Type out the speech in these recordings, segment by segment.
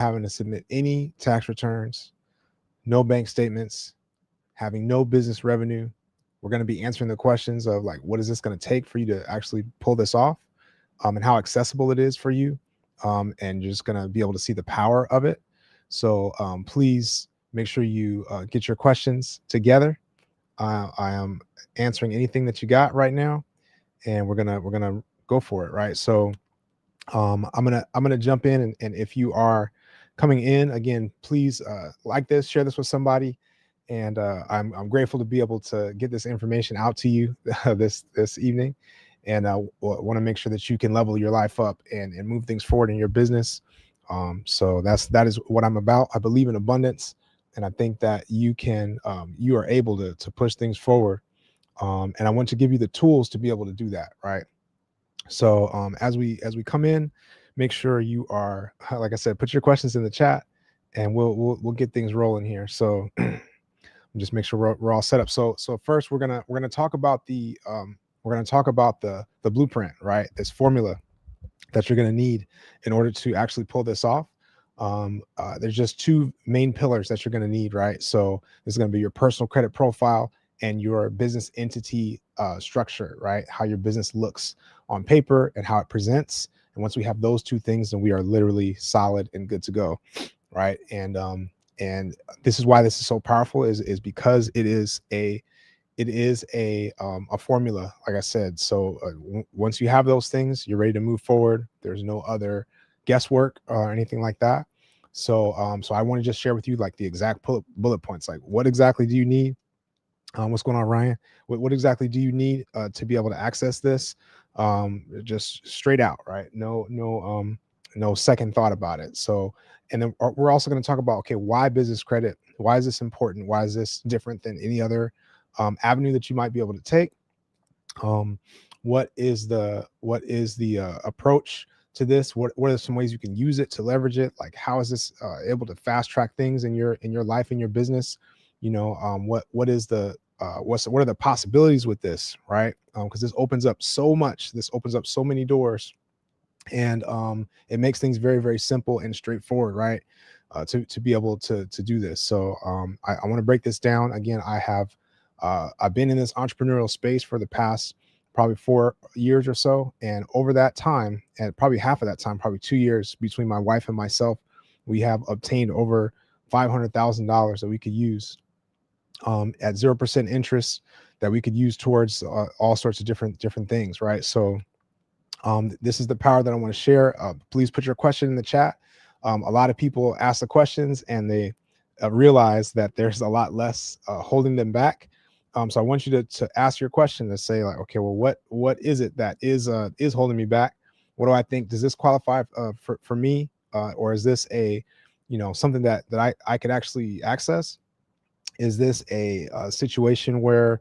having to submit any tax returns, no bank statements, having no business revenue. We're going to be answering the questions of like, what is this going to take for you to actually pull this off, and how accessible it is for you. And you're just going to be able to see the power of it. So please make sure you get your questions together. I am answering anything that you got right now, and we're gonna go for it, right? So I'm gonna jump in, and if you are coming in again, please like this, share this with somebody, and I'm grateful to be able to get this information out to you this evening, and want to make sure that you can level your life up and move things forward in your business. So that is what I'm about. I believe in abundance, and I think that you are able to push things forward. And I want to give you the tools to be able to do that, right? So as we come in, make sure you are, like I said, put your questions in the chat, and we'll get things rolling here. So just make sure we're all set up. So first we're gonna talk about the blueprint, right? This formula that you're gonna need in order to actually pull this off. There's just two main pillars that you're gonna need, right? So this is gonna be your personal credit profile and your business entity structure, right? How your business looks on paper and how it presents. And once we have those two things, then we are literally solid and good to go, right? And this is why this is so powerful is because it is a formula, like I said. So once you have those things, you're ready to move forward. There's no other guesswork or anything like that. So I want to just share with you like the exact bullet points. Like, what exactly do you need? What's going on, Ryan? What exactly do you need to be able to access this? Just straight out, right? No second thought about it. So, and then we're also going to talk about, okay, why business credit? Why is this important? Why is this different than any other avenue that you might be able to take? What is the approach to this? What are some ways you can use it to leverage it? Like, how is this able to fast track things in your life, in your business? What are the possibilities with this, right? Because this opens up so much. This opens up so many doors, and it makes things very, very simple and straightforward, right? To be able to do this. So I want to break this down again. I've been in this entrepreneurial space for the past probably 4 years or so, and over that time, and probably half of that time, probably 2 years, between my wife and myself, we have obtained over $500,000 that we could use at 0% interest, that we could use towards all sorts of different things, right? So this is the power that I want to share. Please put your question in the chat. A lot of people ask the questions and they realize that there's a lot less holding them back. So I want you to ask your question, to say like, okay, well, what is it that is holding me back? What do I think? Does this qualify for me, or is this something that I could actually access? Is this a situation where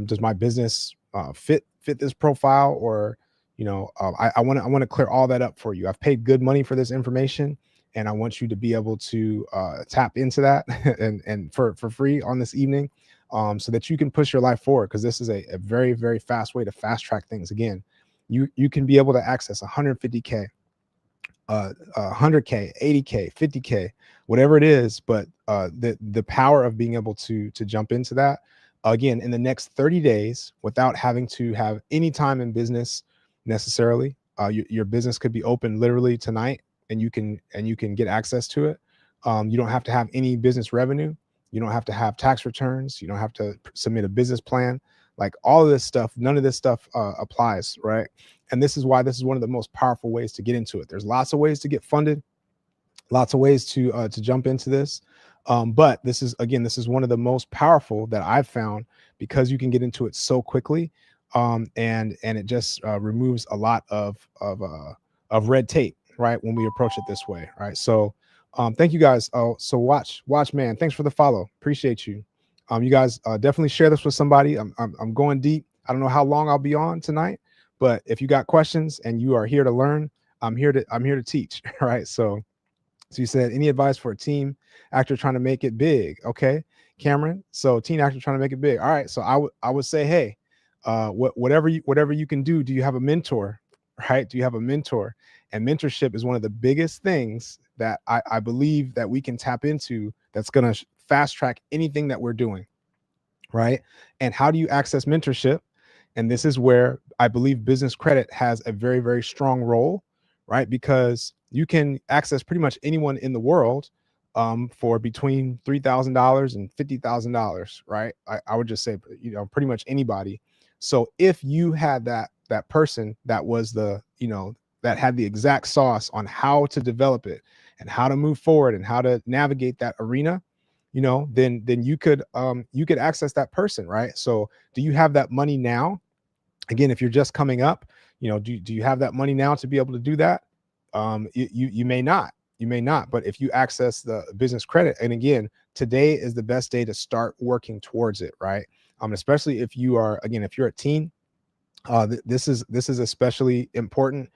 does my business fit this profile, or I want to clear all that up for you. I've paid good money for this information, and I want you to be able to tap into that and for free on this evening, so that you can push your life forward, because this is a very, very fast way to fast track things. Again, you can be able to access 150K, 100K, 80K, 50K, whatever it is, but the power of being able to jump into that again in the next 30 days without having to have any time in business necessarily. Your business could be open literally tonight, and you can get access to it. You don't have to have any business revenue. You don't have to have tax returns. You don't have to submit a business plan. Like, all of this stuff, none of this stuff applies, right? And this is why this is one of the most powerful ways to get into it. There's lots of ways to get funded, lots of ways to jump into this. But this is one of the most powerful that I've found, because you can get into it so quickly. And it just removes a lot of red tape, right, when we approach it this way, right? So thank you guys. So watch man, thanks for the follow, appreciate you. You guys definitely share this with somebody. I'm going deep. I don't know how long I'll be on tonight, but if you got questions and you are here to learn, I'm here to teach. Right? So you said, any advice for a teen actor trying to make it big? Okay, Cameron. So teen actor trying to make it big. All right. So I would say, hey, whatever you can do you have a mentor, right? Do you have a mentor? And mentorship is one of the biggest things that I believe that we can tap into that's going to fast track anything that we're doing, right? And how do you access mentorship? And this is where I believe business credit has a very, very strong role, right? Because you can access pretty much anyone in the world for between $3,000 and $50,000, right? I would just say, pretty much anybody. So if you had that person that was that had the exact sauce on how to develop it and how to move forward and how to navigate that arena, then you could access that person, right? So do you have that money now? Again, if you're just coming up, do you have that money now to be able to do that? You may not. You may not. But if you access the business credit, and again, today is the best day to start working towards it, right? Especially if if you're a teen, this is especially important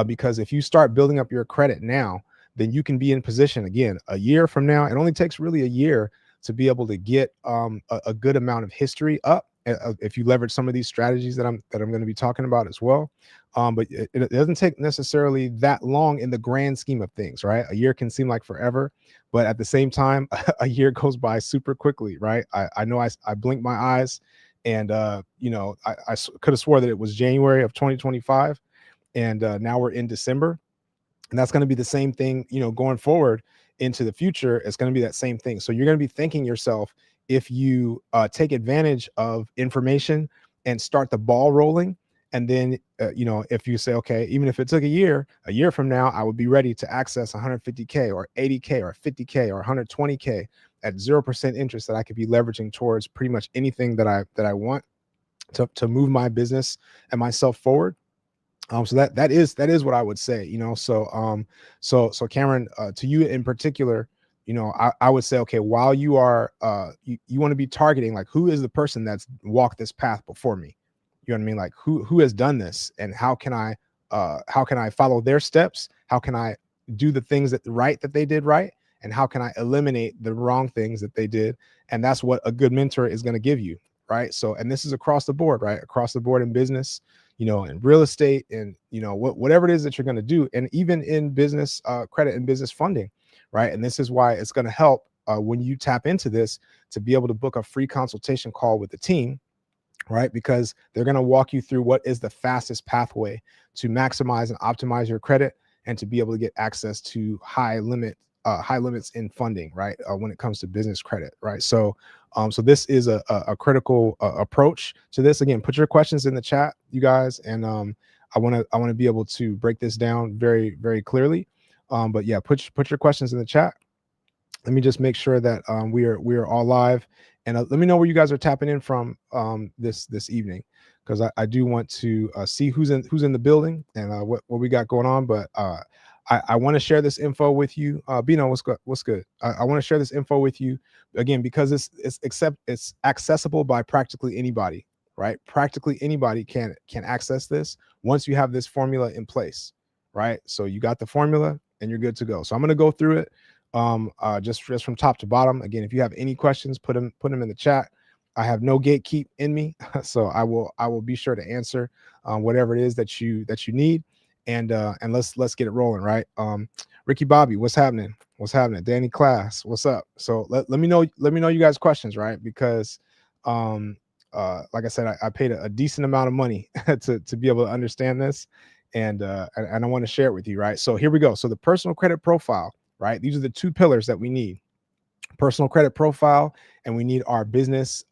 because if you start building up your credit now, then you can be in position again a year from now. It only takes really a year to be able to get a good amount of history up if you leverage some of these strategies that I'm going to be talking about as well. But it doesn't take necessarily that long in the grand scheme of things, right? A year can seem like forever, but at the same time, a year goes by super quickly, right? I know I blinked my eyes, and I could have swore that it was January of 2025, and now we're in December, and that's going to be the same thing, going forward into the future. It's going to be that same thing. So you're going to be thanking yourself if you take advantage of information and start the ball rolling. And then, if you say, okay, even if it took a year from now, I would be ready to access 150K or 80K or 50K or 120K at 0% interest that I could be leveraging towards pretty much anything that I want to move my business and myself forward. So that is what I would say, so Cameron, to you in particular, I would say, okay, while you are you want to be targeting, like, who is the person that's walked this path before me? You know what I mean? Like, who has done this, and how can I follow their steps? How can I do the things that they did right? And how can I eliminate the wrong things that they did? And that's what a good mentor is going to give you, right? So, and this is across the board, right? Across the board in business, in real estate, and whatever it is that you're going to do, and even in business credit and business funding, right? And this is why it's going to help when you tap into this to be able to book a free consultation call with the team, right? Because they're going to walk you through what is the fastest pathway to maximize and optimize your credit and to be able to get access to high limits in funding, right? When it comes to business credit, right? So this is a critical approach to this. Again, put your questions in the chat, you guys, and I want to be able to break this down very, very clearly. But yeah, put your questions in the chat. Let me just make sure that we are all live, and let me know where you guys are tapping in from this evening, because I do want to see who's in the building and what we got going on. But I want to share this info with you. Bino, what's good? I want to share this info with you again because it's accessible by practically anybody, right? Practically anybody can access this once you have this formula in place, right? So you got the formula and you're good to go. So I'm going to go through it just from top to bottom. Again, if you have any questions, put them in the chat. I have no gatekeep in me, so I will be sure to answer whatever it is that you need. And let's get it rolling, right? Ricky Bobby, what's happening? Danny Class, what's up? So let me know you guys questions, right? Because like I said, I paid a decent amount of money to be able to understand this, and I want to share it with you, right? So here we go. So the personal credit profile, right? These are the two pillars that we need: personal credit profile, and we need our business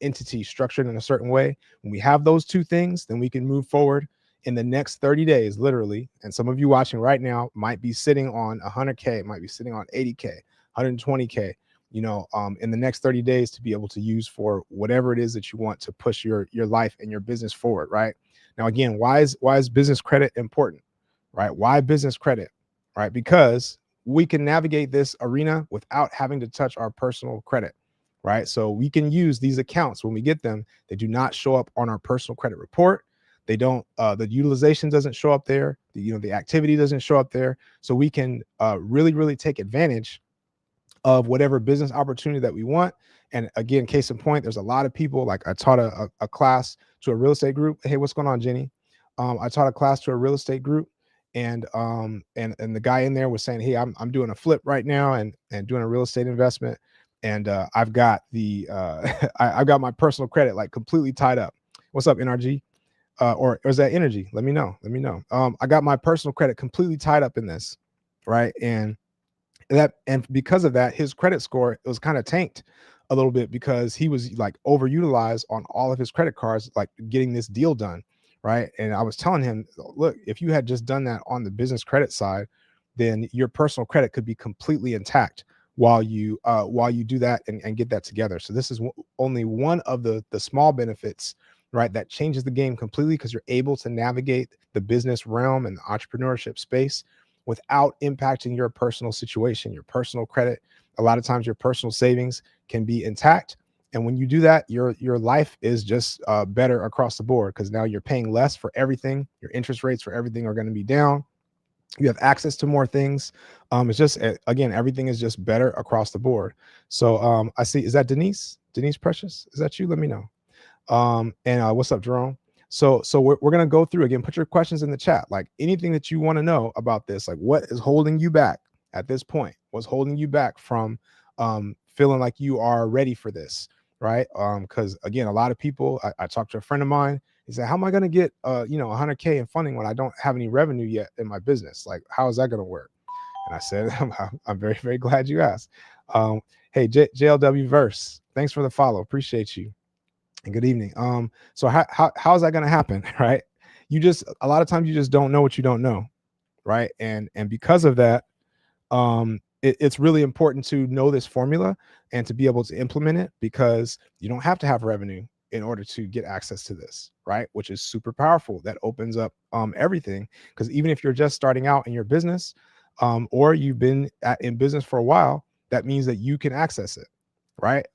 entity structured in a certain way. When we have those two things, then we can move forward in the next 30 days, literally. And some of you watching right now might be sitting on 100K, might be sitting on 80K, 120K, in the next 30 days to be able to use for whatever it is that you want to push your life and your business forward, right? Now, again, why is business credit important, right? Why business credit, right? Because we can navigate this arena without having to touch our personal credit, right? So we can use these accounts when we get them. They do not show up on our personal credit report. They don't, the utilization doesn't show up there. The activity doesn't show up there. So we can really, really take advantage of whatever business opportunity that we want. And again, case in point, there's a lot of people, like I taught a class to a real estate group. Hey, what's going on, Jenny? I taught a class to a real estate group, and the guy in there was saying, hey, I'm doing a flip right now and doing a real estate investment, and I've got the I've got my personal credit like completely tied up. What's up, NRG? Or is that energy? Let me know. Let me know. I got my personal credit completely tied up in this, right? And because of that, his credit score, it was kind of tanked a little bit because he was like overutilized on all of his credit cards, like getting this deal done, right? And I was telling him, look, if you had just done that on the business credit side, then your personal credit could be completely intact while you do that and get that together. So this is only one of the small benefits, right, that changes the game completely, because you're able to navigate the business realm and the entrepreneurship space without impacting your personal situation, your personal credit. A lot of times your personal savings can be intact. And when you do that, your life is just better across the board, because now you're paying less for everything. Your interest rates for everything are going to be down. You have access to more things. It's just, again, everything is just better across the board. So I see, is that Denise Precious? Is that you? Let me know. And what's up, Jerome? So we're gonna go through again. Put your questions in the chat, like anything that you want to know about this, like what is holding you back at this point? What's holding you back from feeling like you are ready for this, right? Because again, a lot of people. I talked to a friend of mine. He said, "How am I gonna get 100K in funding when I don't have any revenue yet in my business? Like, how is that gonna work?" And I said, "I'm very very glad you asked." Hey, JLW Verse, thanks for the follow. Appreciate you. And good evening. So how is that going to happen, right? You just, a lot of times you just don't know what you don't know, right? And because of that, it's really important to know this formula and to be able to implement it, because you don't have to have revenue in order to get access to this, right? Which is super powerful. That opens up everything, because even if you're just starting out in your business, or you've been in business for a while, that means that you can access it, right?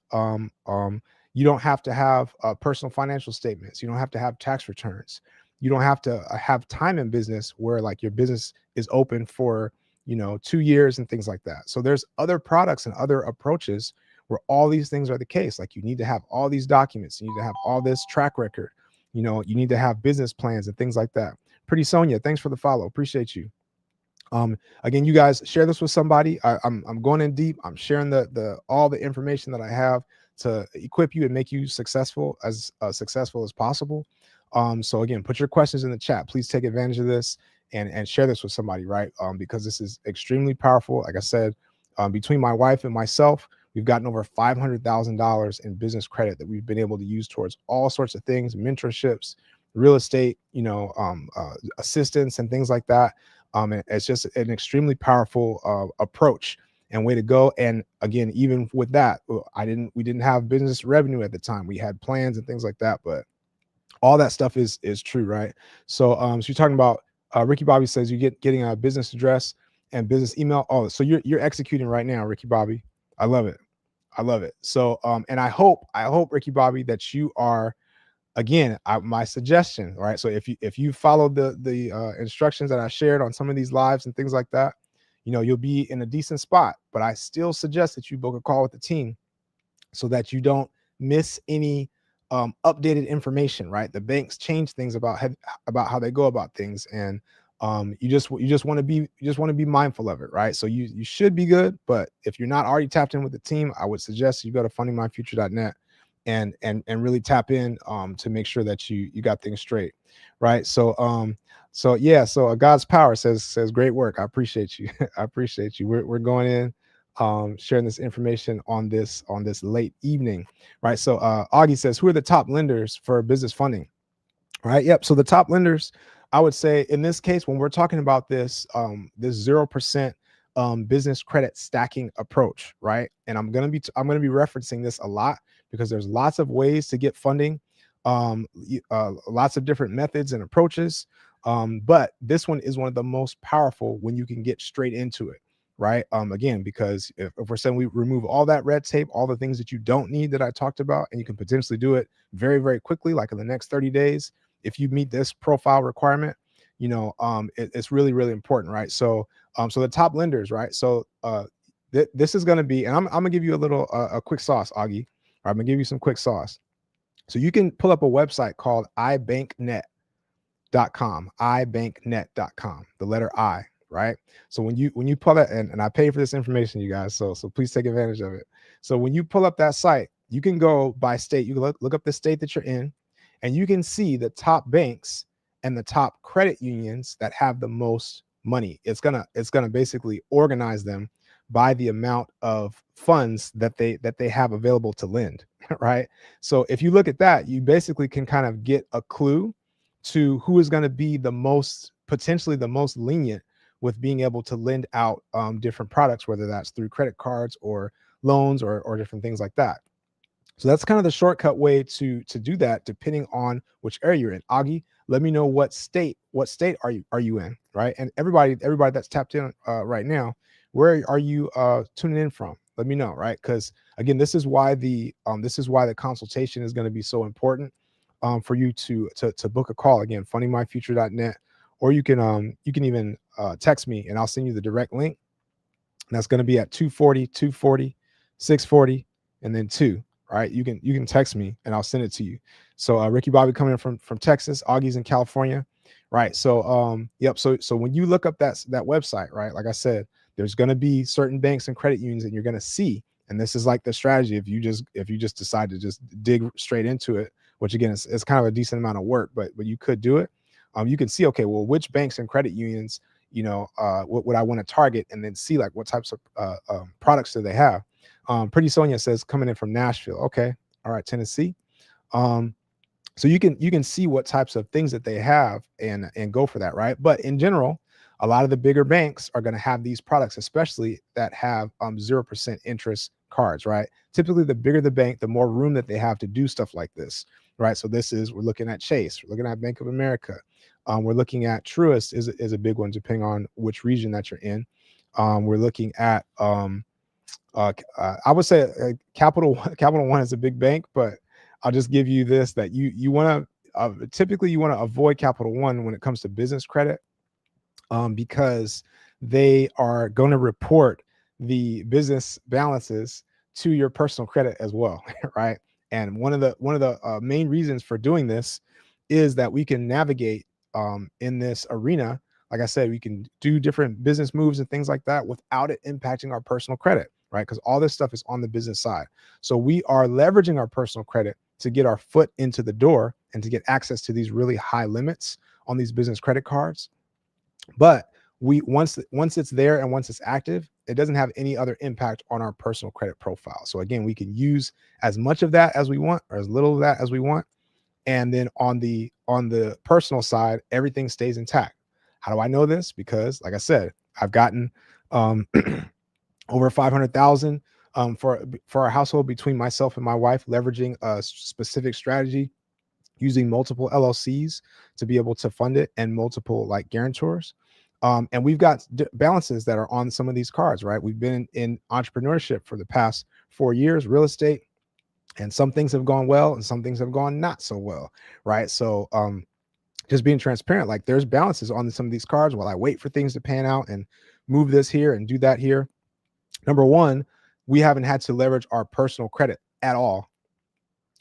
You don't have to have personal financial statements. You don't have to have tax returns. You don't have to have time in business where like your business is open for 2 years and things like that. So there's other products and other approaches where all these things are the case. Like you need to have all these documents. You need to have all this track record. You need to have business plans and things like that. Pretty Sonia, thanks for the follow. Appreciate you. Again, you guys share this with somebody. I'm going in deep. I'm sharing the all the information that I have to equip you and make you successful as possible. So again, put your questions in the chat. Please take advantage of this and share this with somebody, right? Because this is extremely powerful. Like I said, between my wife and myself, we've gotten over $500,000 in business credit that we've been able to use towards all sorts of things, mentorships, real estate, assistance and things like that. It's just an extremely powerful approach and way to go. And again, even with that, we didn't have business revenue at the time. We had plans and things like that, but all that stuff is true, right? So so you're talking about Ricky Bobby says you getting a business address and business email. Oh, so you're executing right now, Ricky Bobby. I love it. I love it. So and I hope Ricky Bobby that you are, again, my suggestion, right? So if you follow the instructions that I shared on some of these lives and things like that, you'll be in a decent spot. But I still suggest that you book a call with the team so that you don't miss any updated information, right? The banks change things about how they go about things, and you just want to be mindful of it, right? So you should be good, but if you're not already tapped in with the team, I would suggest you go to fundingmyfuture.net and really tap in to make sure that you got things straight, right? So yeah, so God's power says great work. I appreciate you. I appreciate you. We're going in sharing this information on this late evening, right? So Augie says, who are the top lenders for business funding? Right. Yep. So the top lenders, I would say in this case, when we're talking about this 0% business credit stacking approach, right? And I'm gonna be referencing this a lot because there's lots of ways to get funding, lots of different methods and approaches. But this one is one of the most powerful when you can get straight into it, right? Again, because if we're saying we remove all that red tape, all the things that you don't need that I talked about, and you can potentially do it very, very quickly, like in the next 30 days, if you meet this profile requirement, it's really, really important, right? So, so the top lenders, right? So, this is going to be, and I'm going to give you a quick sauce, Augie. I'm going to give you some quick sauce. So you can pull up a website called iBankNet. ibanknet.com, the letter I, right? So when you pull that, and I pay for this information, you guys, so please take advantage of it. So when you pull up that site, you can go by state. You can look up the state that you're in, and you can see the top banks and the top credit unions that have the most money. It's gonna basically organize them by the amount of funds that they have available to lend, right? So if you look at that, you basically can kind of get a clue to who is going to be the most, potentially the most lenient with being able to lend out different products, whether that's through credit cards or loans or different things like that. So that's kind of the shortcut way to do that, depending on which area you're in. Augie, let me know what state are you in, right? And everybody that's tapped in right now, where are you tuning in from? Let me know, right? Because again, this is why the consultation is going to be so important for you to book a call. Again, fundingmyfuture.net, or you can even text me and I'll send you the direct link. And that's going to be at 240, 240, 640, and then 2. Right, you can text me and I'll send it to you. So Ricky Bobby coming in from Texas, Augie's in California, right? So yep. So when you look up that website, right, like I said, there's going to be certain banks and credit unions, and you're going to see. And this is like the strategy if you just decide to just dig straight into it, which again it's kind of a decent amount of work, but you could do it. You can see, okay, well, which banks and credit unions, what would I want to target, and then see like what types of products do they have. Pretty Sonia says coming in from Nashville. Okay. All right. Tennessee. So you can see what types of things that they have and go for that. Right. But in general, a lot of the bigger banks are going to have these products, especially that have 0% interest cards. Right. Typically, the bigger the bank, the more room that they have to do stuff like this. Right. So we're looking at Chase, we're looking at Bank of America. We're looking at Truist is a big one, depending on which region that you're in. We're looking at I would say Capital One is a big bank, but I'll just give you this, that you want to typically you want to avoid Capital One when it comes to business credit, because they are going to report the business balances to your personal credit as well, right? And one of the main reasons for doing this is that we can navigate in this arena. Like I said, we can do different business moves and things like that without it impacting our personal credit, right? Because all this stuff is on the business side. So we are leveraging our personal credit to get our foot into the door and to get access to these really high limits on these business credit cards. But once it's there and once it's active, it doesn't have any other impact on our personal credit profile. So again, we can use as much of that as we want or as little of that as we want. And then on the personal side, everything stays intact. How do I know this? Because like I said, I've gotten over 500,000 for our household between myself and my wife, leveraging a specific strategy, using multiple LLCs to be able to fund it and multiple like guarantors. And we've got balances that are on some of these cards, right? We've been in entrepreneurship for the past 4 years, real estate, and some things have gone well and some things have gone not so well, right? So just being transparent, like there's balances on some of these cards while I wait for things to pan out and move this here and do that here. Number one, we haven't had to leverage our personal credit at all.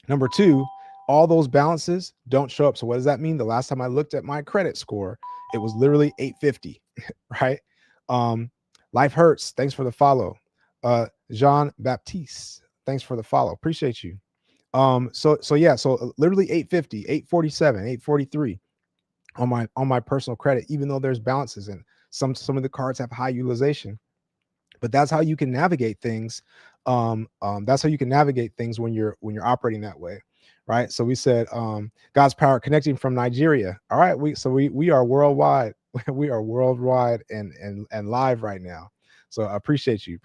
Number two, all those balances don't show up. So what does that mean? The last time I looked at my credit score, it was literally 850, right? Life Hurts, thanks for the follow. Jean Baptiste, thanks for the follow. Appreciate you. So literally 850, 847, 843 on my personal credit, even though there's balances and some of the cards have high utilization. But that's how you can navigate things. That's how you can navigate things when you're operating that way, right? So we said God's power connecting from Nigeria. All right, we are worldwide. We are worldwide and live right now. So I appreciate you,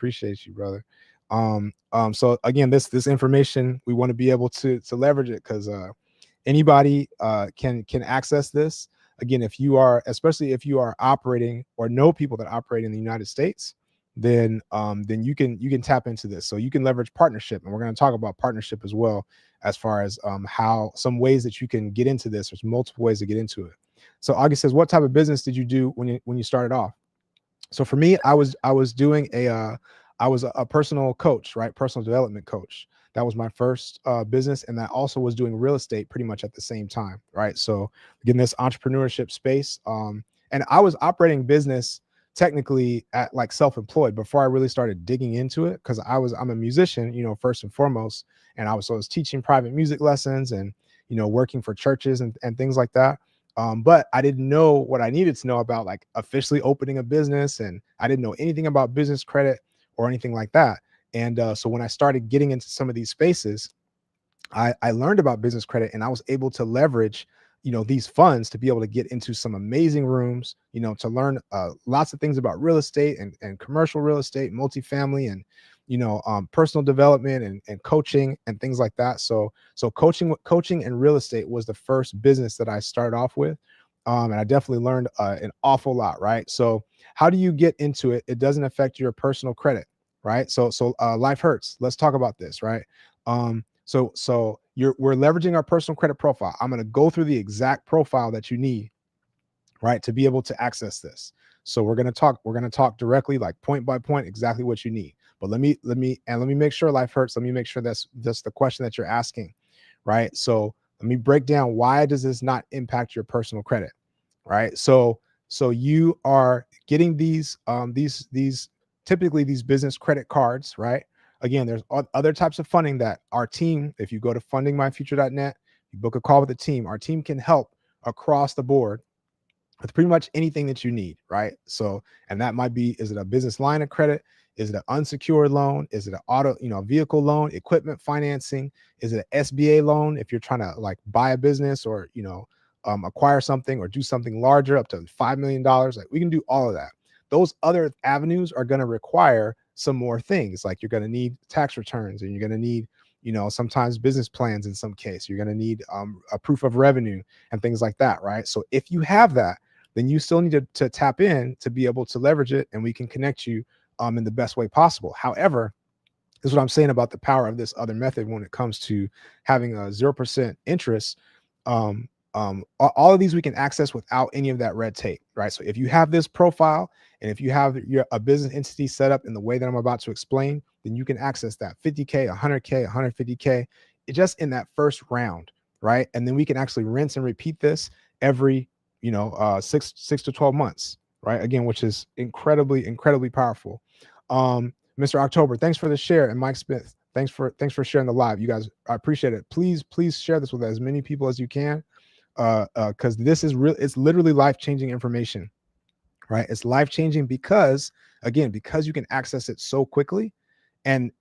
brother. So again, this information, we want to be able to leverage it, because anybody can access this. Again, especially if you are operating or know people that operate in the United States, then you can tap into this. So you can leverage partnership, and we're going to talk about partnership as well, as far as how some ways that you can get into this. There's multiple ways to get into it. So August says, what type of business did you do when you started off? So for me, I was doing I was a personal coach, right? Personal development coach. That was my first business, and that also was doing real estate pretty much at the same time, right? So getting this entrepreneurship space, and I was operating business technically at like self-employed before I really started digging into it, because I'm a musician, first and foremost, and I was teaching private music lessons and working for churches and things like that. But I didn't know what I needed to know about like officially opening a business, and I didn't know anything about business credit or anything like that. And so when I started getting into some of these spaces, I learned about business credit, and I was able to leverage, these funds to be able to get into some amazing rooms, to learn lots of things about real estate and commercial real estate, multifamily, and, personal development and coaching and things like that. So coaching and real estate was the first business that I started off with. And I definitely learned an awful lot, right? So how do you get into it? It doesn't affect your personal credit, right? So life hurts. Let's talk about this, right? So we're leveraging our personal credit profile. I'm going to go through the exact profile that you need, right, to be able to access this. So we're going to talk directly, like point by point, exactly what you need. But let me make sure life hurts. Let me make sure that's the question that you're asking, right? So let me break down, why does this not impact your personal credit, right? So you are getting these typically these business credit cards, right? Again, there's other types of funding that our team, if you go to fundingmyfuture.net, you book a call with the team, our team can help across the board with pretty much anything that you need, right? So, and that might be, is it a business line of credit? Is it an unsecured loan? Is it an vehicle loan, equipment financing? Is it an SBA loan if you're trying to like buy a business or, acquire something or do something larger up to $5 million? Like, we can do all of that. Those other avenues are going to require some more things. Like, you're going to need tax returns, and you're going to need, sometimes business plans. In some case, you're going to need a proof of revenue and things like that, right? So if you have that, then you still need to tap in to be able to leverage it, and we can connect you in the best way possible. However, this is what I'm saying about the power of this other method when it comes to having a 0% interest. All of these we can access without any of that red tape, right? So if you have this profile, and if you have a business entity set up in the way that I'm about to explain, then you can access that 50K, 100K, 150K, just in that first round, right? And then we can actually rinse and repeat this every 6 to 12 months, right? Again, which is incredibly powerful. Mr. October, thanks for the share. And Mike Smith, thanks for sharing the live. You guys, I appreciate it. Please share this with as many people as you can, because this is real. It's literally life-changing information, right? It's life-changing because you can access it so quickly. And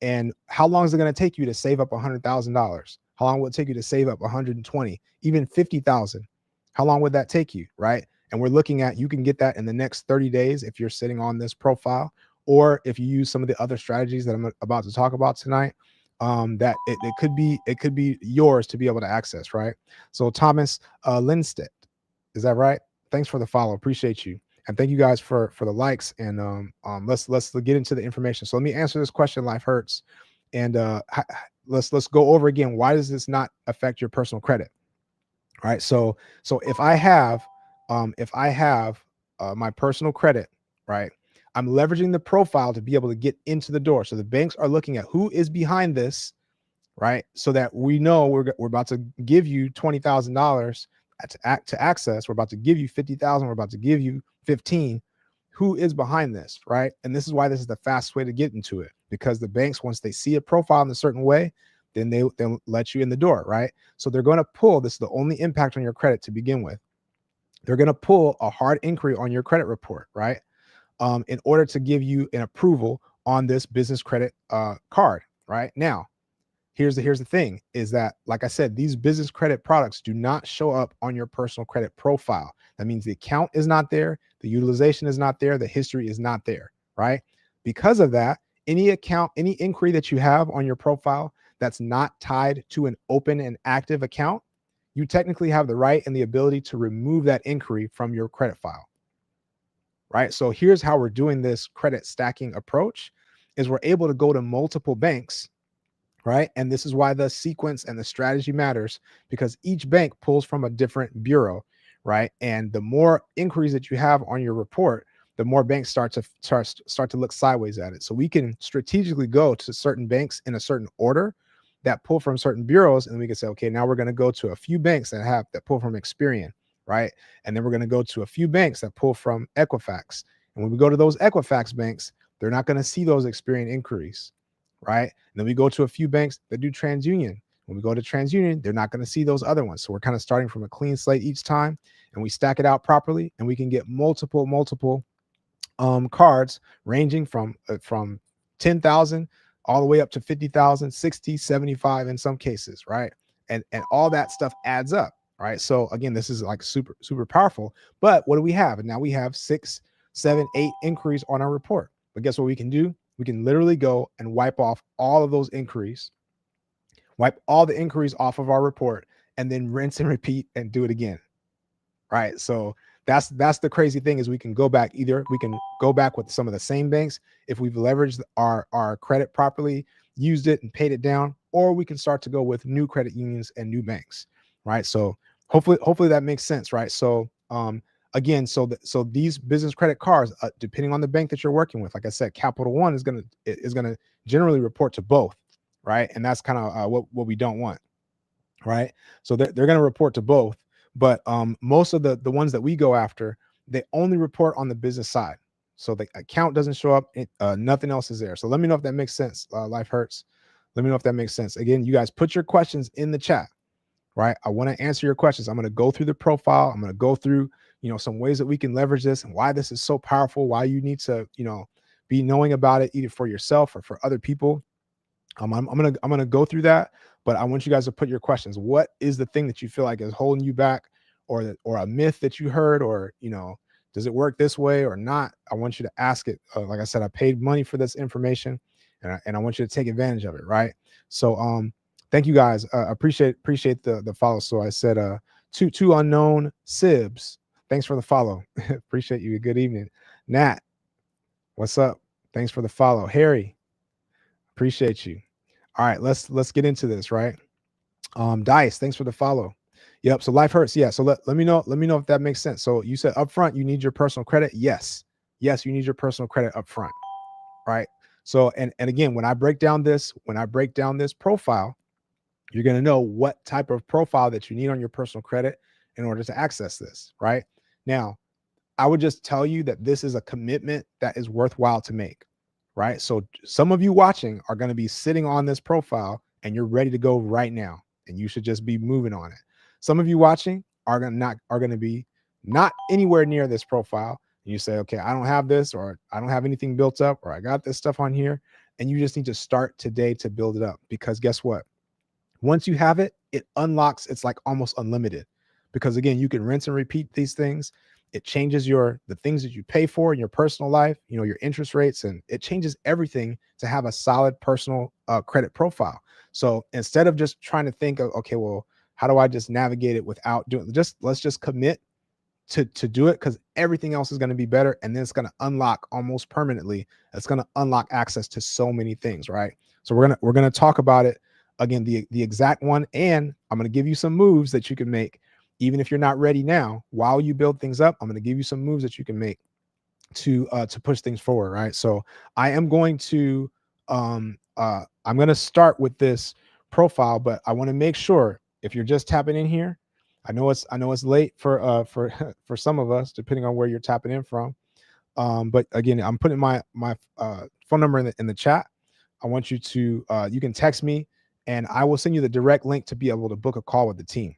how long is it going to take you to save up $100,000? How long will it take you to save up 120, even 50,000? How long would that take you, right? And we're looking at, you can get that in the next 30 days if you're sitting on this profile, or if you use some of the other strategies that I'm about to talk about tonight, that it could be yours to be able to access, right? So Thomas Lindstedt, is that right? Thanks for the follow. Appreciate you. And thank you guys for the likes. And let's get into the information. So let me answer this question, Life Hurts. And let's go over again, why does this not affect your personal credit? Right. So if I have my personal credit, right, I'm leveraging the profile to be able to get into the door. So the banks are looking at who is behind this, right? So that we know we're about to give you $20,000 to access. We're about to give you 50,000. We're about to give you 15. Who is behind this, right? And this is why this is the fastest way to get into it, because the banks, once they see a profile in a certain way, then they'll let you in the door, right? So they're going to pull, this is the only impact on your credit to begin with. They're going to pull a hard inquiry on your credit report, right? In order to give you an approval on this business credit card, right? Now, here's the thing, is that, like I said, these business credit products do not show up on your personal credit profile. That means the account is not there, the utilization is not there, the history is not there, right? Because of that, any inquiry that you have on your profile that's not tied to an open and active account, you technically have the right and the ability to remove that inquiry from your credit file, right? So here's how we're doing this credit stacking approach, is we're able to go to multiple banks, right? And this is why the sequence and the strategy matters, because each bank pulls from a different bureau, right? And the more inquiries that you have on your report, the more banks start to look sideways at it. So we can strategically go to certain banks in a certain order that pull from certain bureaus, and we can say, okay, now we're going to go to a few banks that pull from Experian, right? And then we're going to go to a few banks that pull from Equifax. And when we go to those Equifax banks, they're not going to see those Experian inquiries, right? And then we go to a few banks that do TransUnion. When we go to TransUnion, they're not going to see those other ones. So we're kind of starting from a clean slate each time, and we stack it out properly, and we can get multiple cards ranging from 10,000 all the way up to 50,000, 60, 75 in some cases, right? And all that stuff adds up, right? So again, this is like super powerful. But what do we have? And now we have 6, 7, 8 inquiries on our report. But guess what we can do? We can literally go and wipe off all of those inquiries, wipe all the inquiries off of our report, and then rinse and repeat and do it again, right? So that's the crazy thing, is we can go back. Either we can go back with some of the same banks if we've leveraged our credit properly, used it and paid it down, or we can start to go with new credit unions and new banks, right? So hopefully that makes sense, right? So again, so these business credit cards, depending on the bank that you're working with, like I said, Capital One is gonna generally report to both, right? And that's kind of what we don't want, right? So they're going to report to both. But most of the ones that we go after, they only report on the business side. So the account doesn't show up, nothing else is there. So let me know if that makes sense. Life Hurts. Let me know if that makes sense. Again, you guys put your questions in the chat, right? I want to answer your questions. I'm going to go through the profile. I'm going to go through, some ways that we can leverage this and why this is so powerful, why you need to, be knowing about it either for yourself or for other people. I'm gonna go through that, but I want you guys to put your questions. What is the thing that you feel like is holding you back, or a myth that you heard, or does it work this way or not? I want you to ask it. Like I said, I paid money for this information, and I want you to take advantage of it, right? So thank you guys. Appreciate the follow. So I said two unknown Sibs. Thanks for the follow. Appreciate you. Good evening, Nat. What's up? Thanks for the follow, Harry. Appreciate you. All right, let's get into this, right? Dice, thanks for the follow. Yep. So Life Hurts. Yeah. So let me know if that makes sense. So you said upfront you need your personal credit. Yes, you need your personal credit upfront, right? So and again, when I break down this profile, you're going to know what type of profile that you need on your personal credit in order to access this, right? Now, I would just tell you that this is a commitment that is worthwhile to make, right? So some of you watching are going to be sitting on this profile and you're ready to go right now, and you should just be moving on it. Some of you watching are going to be not anywhere near this profile, and you say, okay, I don't have this, or I don't have anything built up, or I got this stuff on here, and you just need to start today to build it up. Because guess what? Once you have it, it unlocks. It's like almost unlimited, because again, you can rinse and repeat these things. It changes the things that you pay for in your personal life, your interest rates, and it changes everything to have a solid personal credit profile. So instead of just trying to think of, okay, well, how do I just navigate it without doing, let's just commit to do it, because everything else is going to be better. And then it's going to unlock almost permanently. It's going to unlock access to so many things, right? So we're going to talk about it again, the exact one. And I'm going to give you some moves that you can make. Even if you're not ready now, while you build things up, I'm going to give you some moves that you can make to push things forward, right? So I am going to I'm going to start with this profile, but I want to make sure, if you're just tapping in here, I know it's late for for some of us, depending on where you're tapping in from. But again, I'm putting my phone number in the chat. I want you to you can text me, and I will send you the direct link to be able to book a call with the team.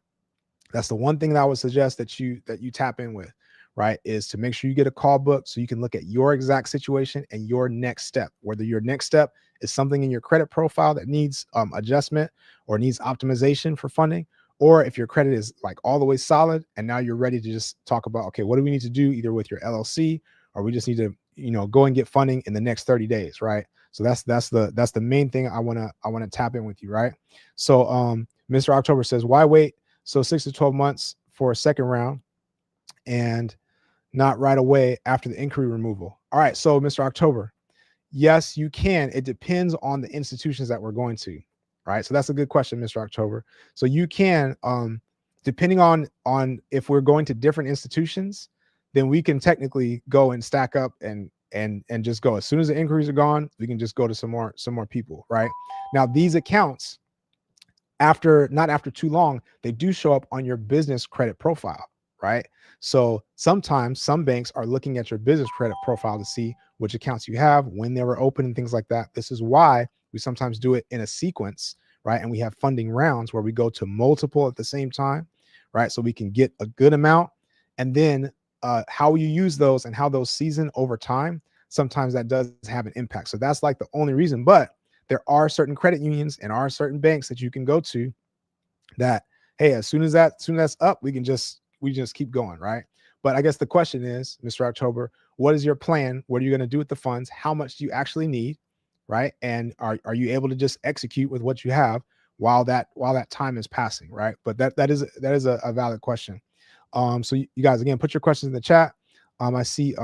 That's the one thing that I would suggest that you tap in with, right? Is to make sure you get a call booked so you can look at your exact situation and your next step. Whether your next step is something in your credit profile that needs adjustment or needs optimization for funding, or if your credit is like all the way solid and now you're ready to just talk about, okay, what do we need to do either with your LLC, or we just need to go and get funding in the next 30 days, right? So that's the main thing I want to tap in with you, right? So Mr. October says, why wait? So 6 to 12 months for a second round and not right away after the inquiry removal. All right. So Mr. October, yes, you can. It depends on the institutions that we're going to. Right. So that's a good question, Mr. October. So you can, depending on if we're going to different institutions, then we can technically go and stack up and just go. As soon as the inquiries are gone, we can just go to some more people. Right now, these accounts not after too long, they do show up on your business credit profile, right? So sometimes some banks are looking at your business credit profile to see which accounts you have, when they were open, and things like that. This is why we sometimes do it in a sequence, right? And we have funding rounds where we go to multiple at the same time, right? So we can get a good amount. And then how you use those and how those season over time, sometimes that does have an impact. So that's like the only reason. But there are certain credit unions and are certain banks that you can go to that, hey, as soon as that's up, we just keep going, right? But I guess the question is, Mr. October, what is your plan? What are you going to do with the funds? How much do you actually need, right? And are you able to just execute with what you have while that time is passing, right? But that is a valid question. So you guys, again, put your questions in the chat. I see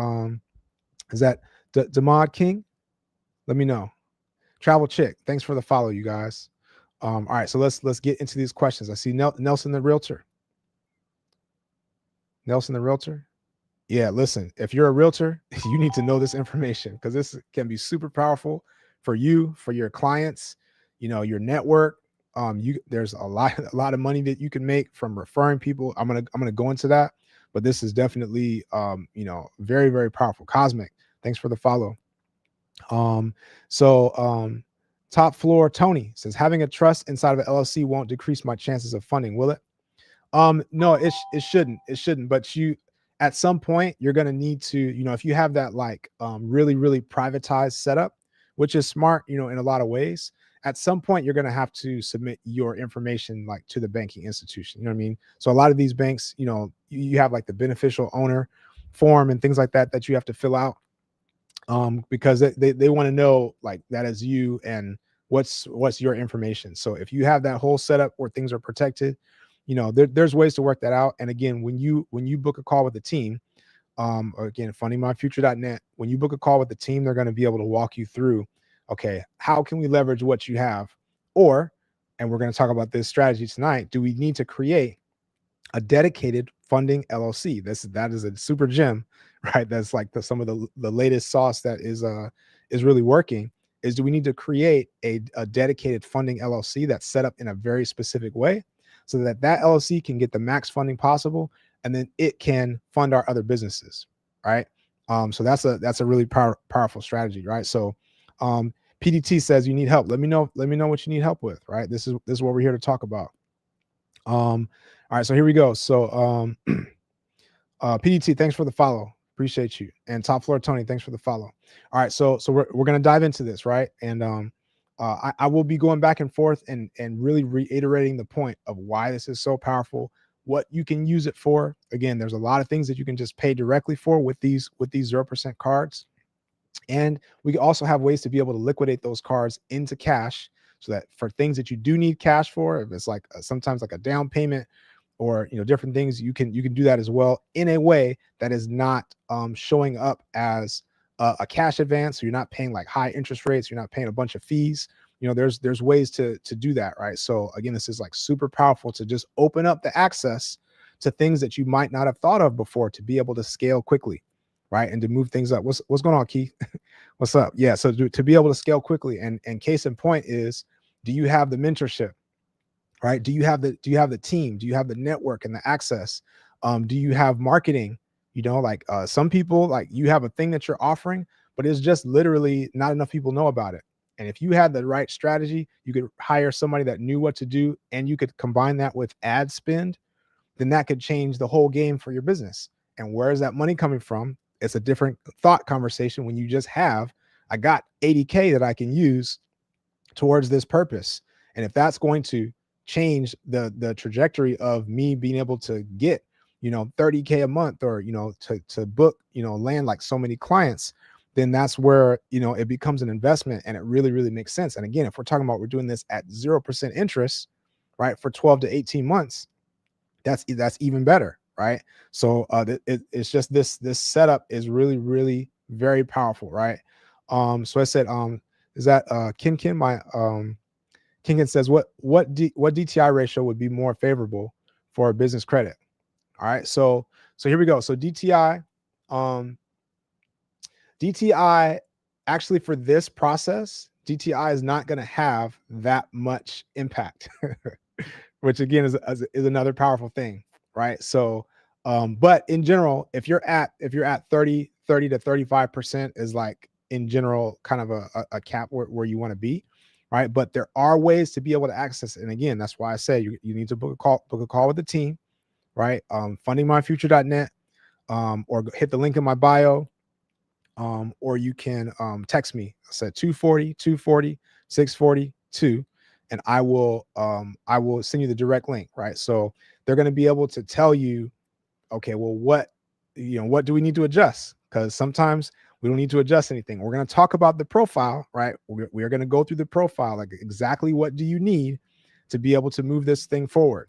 is that Damod King? Let me know. Travel Chick, thanks for the follow, you guys. All right, so let's get into these questions. I see Nelson the Realtor. Nelson the Realtor. Yeah, listen, if you're a realtor, you need to know this information because this can be super powerful for you, for your clients, your network. There's a lot of money that you can make from referring people. I'm gonna go into that, but this is definitely very, very powerful. Cosmic, thanks for the follow. So top floor Tony says having a trust inside of an LLC won't decrease my chances of funding, will it? No, it shouldn't. But you, at some point, you're gonna need to, if you have that like really, really privatized setup, which is smart, in a lot of ways. At some point, you're gonna have to submit your information like to the banking institution. You know what I mean? So a lot of these banks, you have like the beneficial owner form and things like that you have to fill out because they want to know like that is you and what's your information. So if you have that whole setup where things are protected, there's ways to work that out. And again, when you book a call with the team, or again, fundingmyfuture.net, when you book a call with the team, they're going to be able to walk you through, okay, how can we leverage what you have? Or, and we're going to talk about this strategy tonight, do we need to create a dedicated funding LLC? That is a super gem, right? That's like some of the latest sauce that is really working. Is do we need to create a dedicated funding LLC that's set up in a very specific way so that LLC can get the max funding possible, and then it can fund our other businesses, right? So that's a really powerful strategy, right? So PDT says you need help. Let me know what you need help with, right? This is what we're here to talk about. All right, so here we go. So PDT, thanks for the follow. Appreciate you. And Top Floor Tony, thanks for the follow. All right, so we're gonna dive into this, right? And I will be going back and forth and really reiterating the point of why this is so powerful, what you can use it for. Again, there's a lot of things that you can just pay directly for with these 0% cards. And we also have ways to be able to liquidate those cards into cash so that for things that you do need cash for, if it's like sometimes like a down payment or different things, you can do that as well in a way that is not showing up as a cash advance. So you're not paying like high interest rates, you're not paying a bunch of fees. There's ways to do that, right? So again, this is like super powerful to just open up the access to things that you might not have thought of before to be able to scale quickly, right? And to move things up. What's going on, Keith? What's up? Yeah, so to be able to scale quickly, and case in point is, do you have the mentorship? Right? Do you have the team? Do you have the network and the access? Do you have marketing? Like some people, like you have a thing that you're offering, but it's just literally not enough people know about it. And if you had the right strategy, you could hire somebody that knew what to do, and you could combine that with ad spend, then that could change the whole game for your business. And where is that money coming from? It's a different thought conversation when you just have, I got 80K that I can use towards this purpose. And if that's going to change the trajectory of me being able to get 30K a month, or to book land like so many clients, then that's where it becomes an investment, and it really, really makes sense. And again, if we're talking about we're doing this at 0% interest, right, for 12 to 18 months, that's even better, right? So it's just this setup is really, really very powerful, right? So I said is that Kinkin? My Kinkin says what DTI ratio would be more favorable for a business credit? All right, so here we go. So DTI actually for this process, DTI is not going to have that much impact. which again is another powerful thing, right? So, but in general, if you're at 30 to 35% is like in general kind of a cap where you want to be, right? But there are ways to be able to access it. And again, that's why I say you need to book a call with the team, right? Fundingmyfuture.net, or hit the link in my bio, or you can text me. I said 240 and I will send you the direct link, right? So they're going to be able to tell you, okay, well, what do we need to adjust? Because sometimes we don't need to adjust anything. We're going to talk about the profile, right? We are going to go through the profile, like exactly what do you need to be able to move this thing forward,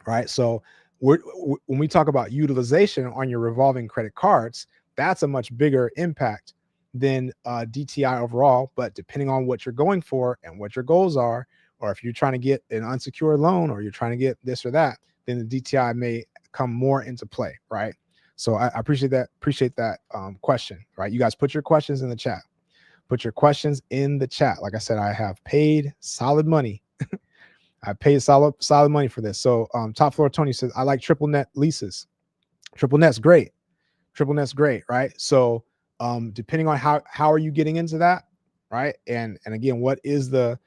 right? So when we talk about utilization on your revolving credit cards, that's a much bigger impact than DTI overall. But depending on what you're going for and what your goals are, or if you're trying to get an unsecured loan or you're trying to get this or that, then the DTI may come more into play, right? So I appreciate that question, right? You guys put your questions in the chat. Put your questions in the chat. Like I said, I have paid solid money. I paid solid money for this. So Top Floor Tony says, I like triple net leases. Triple net's great. Triple net's great, right? So depending on how are you getting into that, right? And again, what is are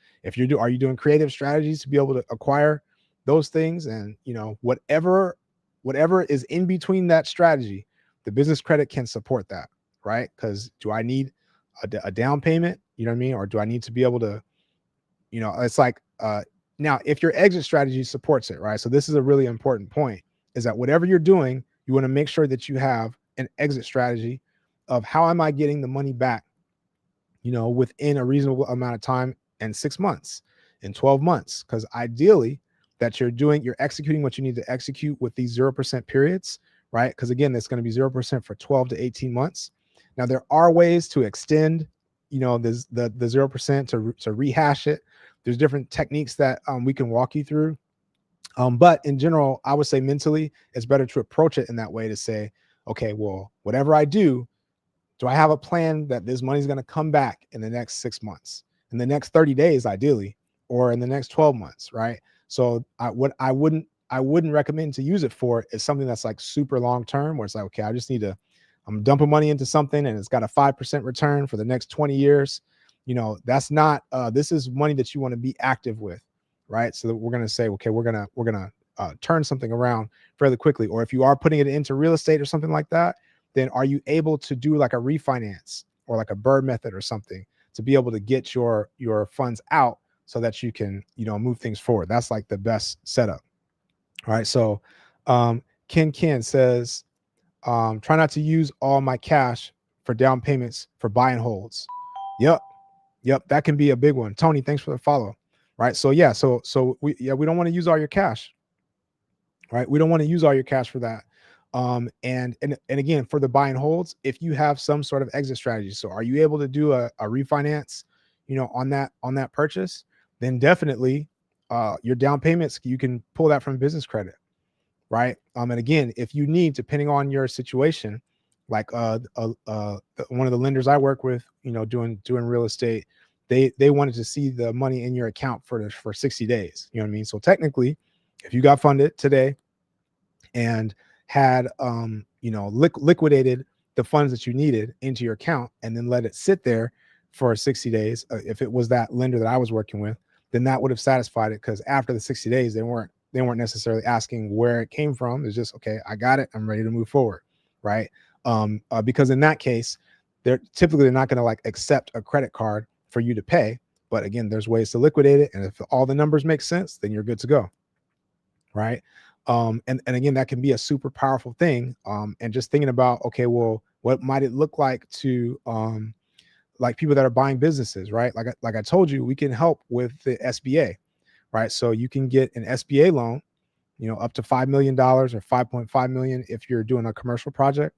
you doing creative strategies to be able to acquire those things? And whatever is in between that strategy, the business credit can support that, right? Because do I need a down payment? You know what I mean? Or do I need to be able to, it's like now, if your exit strategy supports it, right? So this is a really important point, is that whatever you're doing, you want to make sure that you have an exit strategy of how am I getting the money back, within a reasonable amount of time, and 6 months, in 12 months. Because ideally that you're executing what you need to execute with these 0% periods, right? Because again, that's going to be 0% for 12 to 18 months. Now, there are ways to extend, there's the 0% to rehash it. There's different techniques that we can walk you through. But in general, I would say mentally, it's better to approach it in that way, to say, okay, well, whatever I do I have a plan that this money is going to come back in the next 6 months, in the next 30 days, ideally, or in the next 12 months, right? So what I wouldn't recommend to use it for is something that's like super long term, where it's like, okay, I'm dumping money into something and it's got a 5% return for the next 20 years. That's not, this is money that you want to be active with, right? So that we're going to say, okay, we're going to turn something around fairly quickly. Or if you are putting it into real estate or something like that, then are you able to do like a refinance or like a bird method or something to be able to get your funds out so that you can, move things forward? That's like the best setup. All right. So Ken says, try not to use all my cash for down payments for buy and holds. Yep. That can be a big one. Tony, thanks for the follow. Right. So yeah, so we don't want to use all your cash. Right. We don't want to use all your cash for that. And again, for the buy and holds, if you have some sort of exit strategy, so are you able to do a refinance, on that purchase? Then definitely your down payments, you can pull that from business credit, right? And again, if you need, depending on your situation, like one of the lenders I work with, doing real estate, they wanted to see the money in your account for 60 days. You know what I mean? So technically, if you got funded today and had liquidated the funds that you needed into your account and then let it sit there for 60 days, if it was that lender that I was working with, then that would have satisfied it, because after the 60 days they weren't necessarily asking where it came from. It's just, okay, I got it, I'm ready to move forward, right? Because in that case, they're not going to like accept a credit card for you to pay. But again, there's ways to liquidate it, and if all the numbers make sense, then you're good to go, right? And again, that can be a super powerful thing. And just thinking about, okay, well, what might it look like to like people that are buying businesses, right? Like I told you, we can help with the SBA, right? So you can get an SBA loan, up to $5 million or 5.5 million if you're doing a commercial project.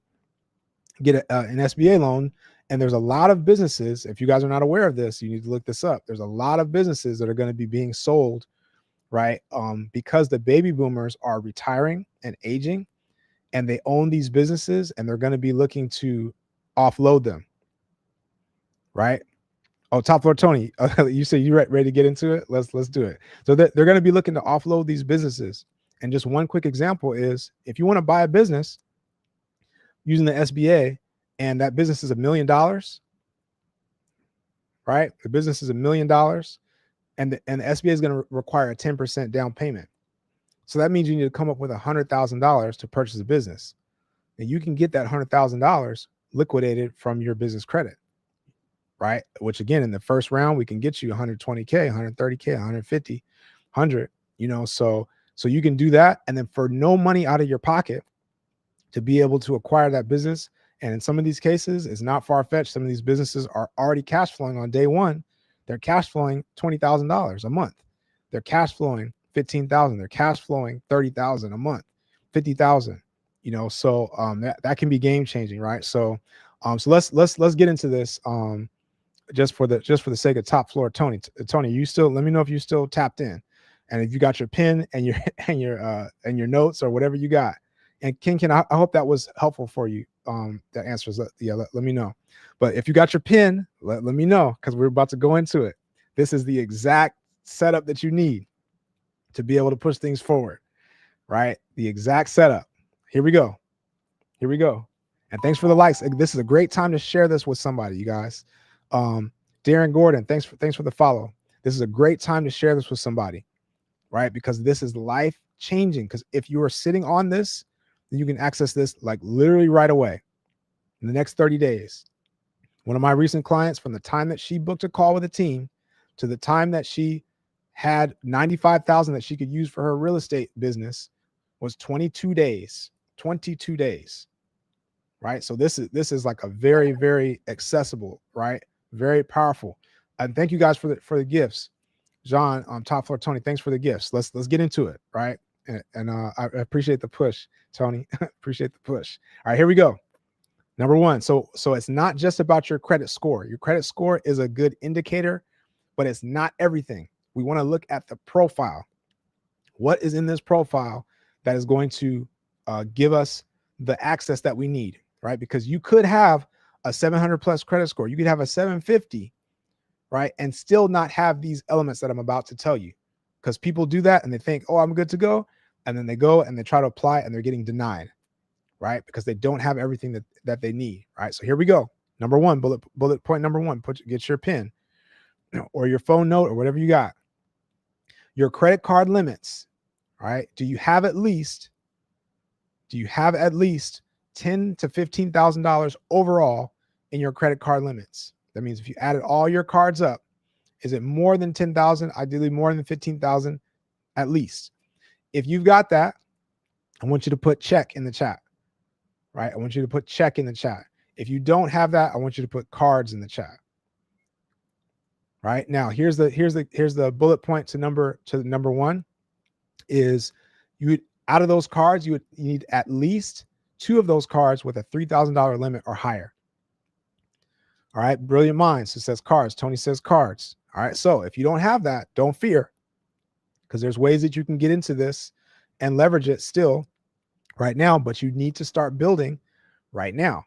Get an SBA loan. And there's a lot of businesses, if you guys are not aware of this, you need to look this up. There's a lot of businesses that are going to be being sold, right? Because the baby boomers are retiring and aging, and they own these businesses, and they're going to be looking to offload them, right? Oh, top floor Tony, you say you ready to get into it? Let's do it. So they're going to be looking to offload these businesses. And just one quick example is if you want to buy a business using the SBA and that business is $1 million, right? The business is $1 million and the SBA is going to require a 10% down payment. So that means you need to come up with $100,000 to purchase a business. And you can get that $100,000 liquidated from your business credit, right? Which again, in the first round, we can get you 120K, 130K, 150, 100, so you can do that. And then for no money out of your pocket to be able to acquire that business. And in some of these cases, it's not far-fetched. Some of these businesses are already cash flowing on day one. They're cash flowing $20,000 a month. They're cash flowing $15,000. They're cash flowing $30,000 a month, $50,000. So that can be game changing, right? So let's get into this. Just for the sake of top floor, Tony, you still, let me know if you still tapped in, and if you got your pen and your and your notes or whatever you got. And Ken, I hope that was helpful for you. That answers, let me know. But if you got your pen, let me know, because we're about to go into it. This is the exact setup that you need to be able to push things forward, right? The exact setup. Here we go. And thanks for the likes. This is a great time to share this with somebody, you guys. Darren Gordon, thanks for the follow. This is a great time to share this with somebody, right? Because this is life changing. Because if you are sitting on this, then you can access this like literally right away in the next 30 days. One of my recent clients, from the time that she booked a call with a team to the time that she had $95,000 that she could use for her real estate business, was 22 days. 22 days, right? So this is like a very, very accessible, right? Very powerful. And thank you guys for the gifts. John, top floor Tony, thanks for the gifts. Let's get into it, right? And I appreciate the push, Tony. Appreciate the push. All right, here we go. Number one, so it's not just about your credit score. Your credit score is a good indicator, but it's not everything. We want to look at the profile. What is in this profile that is going to give us the access that we need, right? Because you could have a 700 plus credit score. You could have a 750, right? And still not have these elements that I'm about to tell you, because people do that and they think, oh, I'm good to go. And then they go and they try to apply and they're getting denied, right? Because they don't have everything that they need, right? So here we go. Number one, bullet point number one, get your pen or your phone note or whatever you got. Your credit card limits, right? Do you have at least $10,000 to $15,000 overall in your credit card limits? That means if you added all your cards up, is it more than 10,000? Ideally more than 15,000 at least. If you've got that, I want you to put check in the chat, right? I want you to put check in the chat. If you don't have that, I want you to put cards in the chat. Right now, here's the bullet point to number one is out of those cards, you need at least 2 of those cards with a $3,000 limit or higher. All right, brilliant minds. It says cards. Tony says cards. All right, so if you don't have that, don't fear, because there's ways that you can get into this and leverage it still right now, but you need to start building right now,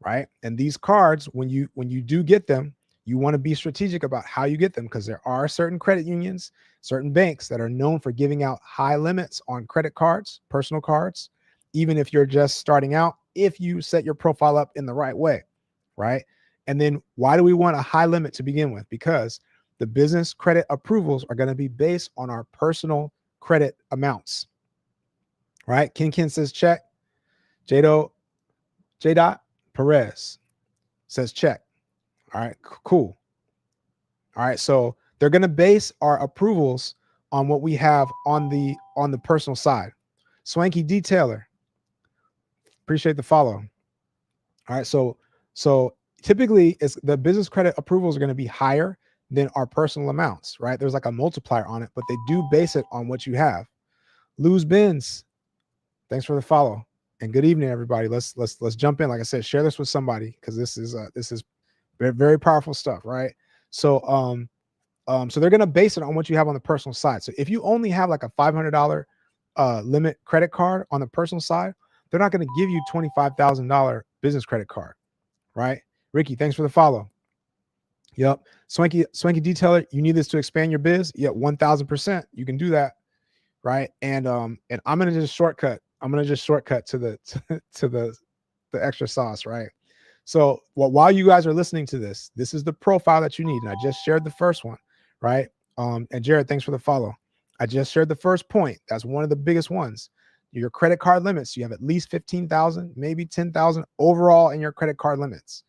right? And these cards, when you do get them, you want to be strategic about how you get them, because there are certain credit unions, certain banks that are known for giving out high limits on credit cards, personal cards, even if you're just starting out, if you set your profile up in the right way, right? And then why do we want a high limit to begin with? Because the business credit approvals are going to be based on our personal credit amounts, right? Ken says check. J. Perez says check. All right, cool. All right, so they're going to base our approvals on what we have on the personal side. Swanky Detailer, appreciate the follow. All right, so typically it's the business credit approvals are going to be higher than our personal amounts, right? There's like a multiplier on it, but they do base it on what you have. Lose Bins, thanks for the follow, and good evening, everybody. Let's jump in. Like I said, share this with somebody, because this is very, very powerful stuff, right? So so they're going to base it on what you have on the personal side. So if you only have like a $500 limit credit card on the personal side, they're not going to give you $25,000 business credit card, right? Ricky, thanks for the follow. Yep. Swanky detailer, you need this to expand your biz? Yep, 1000%. You can do that, right? And I'm gonna just shortcut. I'm gonna just shortcut to the to the extra sauce, right? So while you guys are listening to this, this is the profile that you need. And I just shared the first one, right? And Jared, thanks for the follow. I just shared the first point. That's one of the biggest ones. Your credit card limits. You have at least 15,000, maybe 10,000 overall in your credit card limits,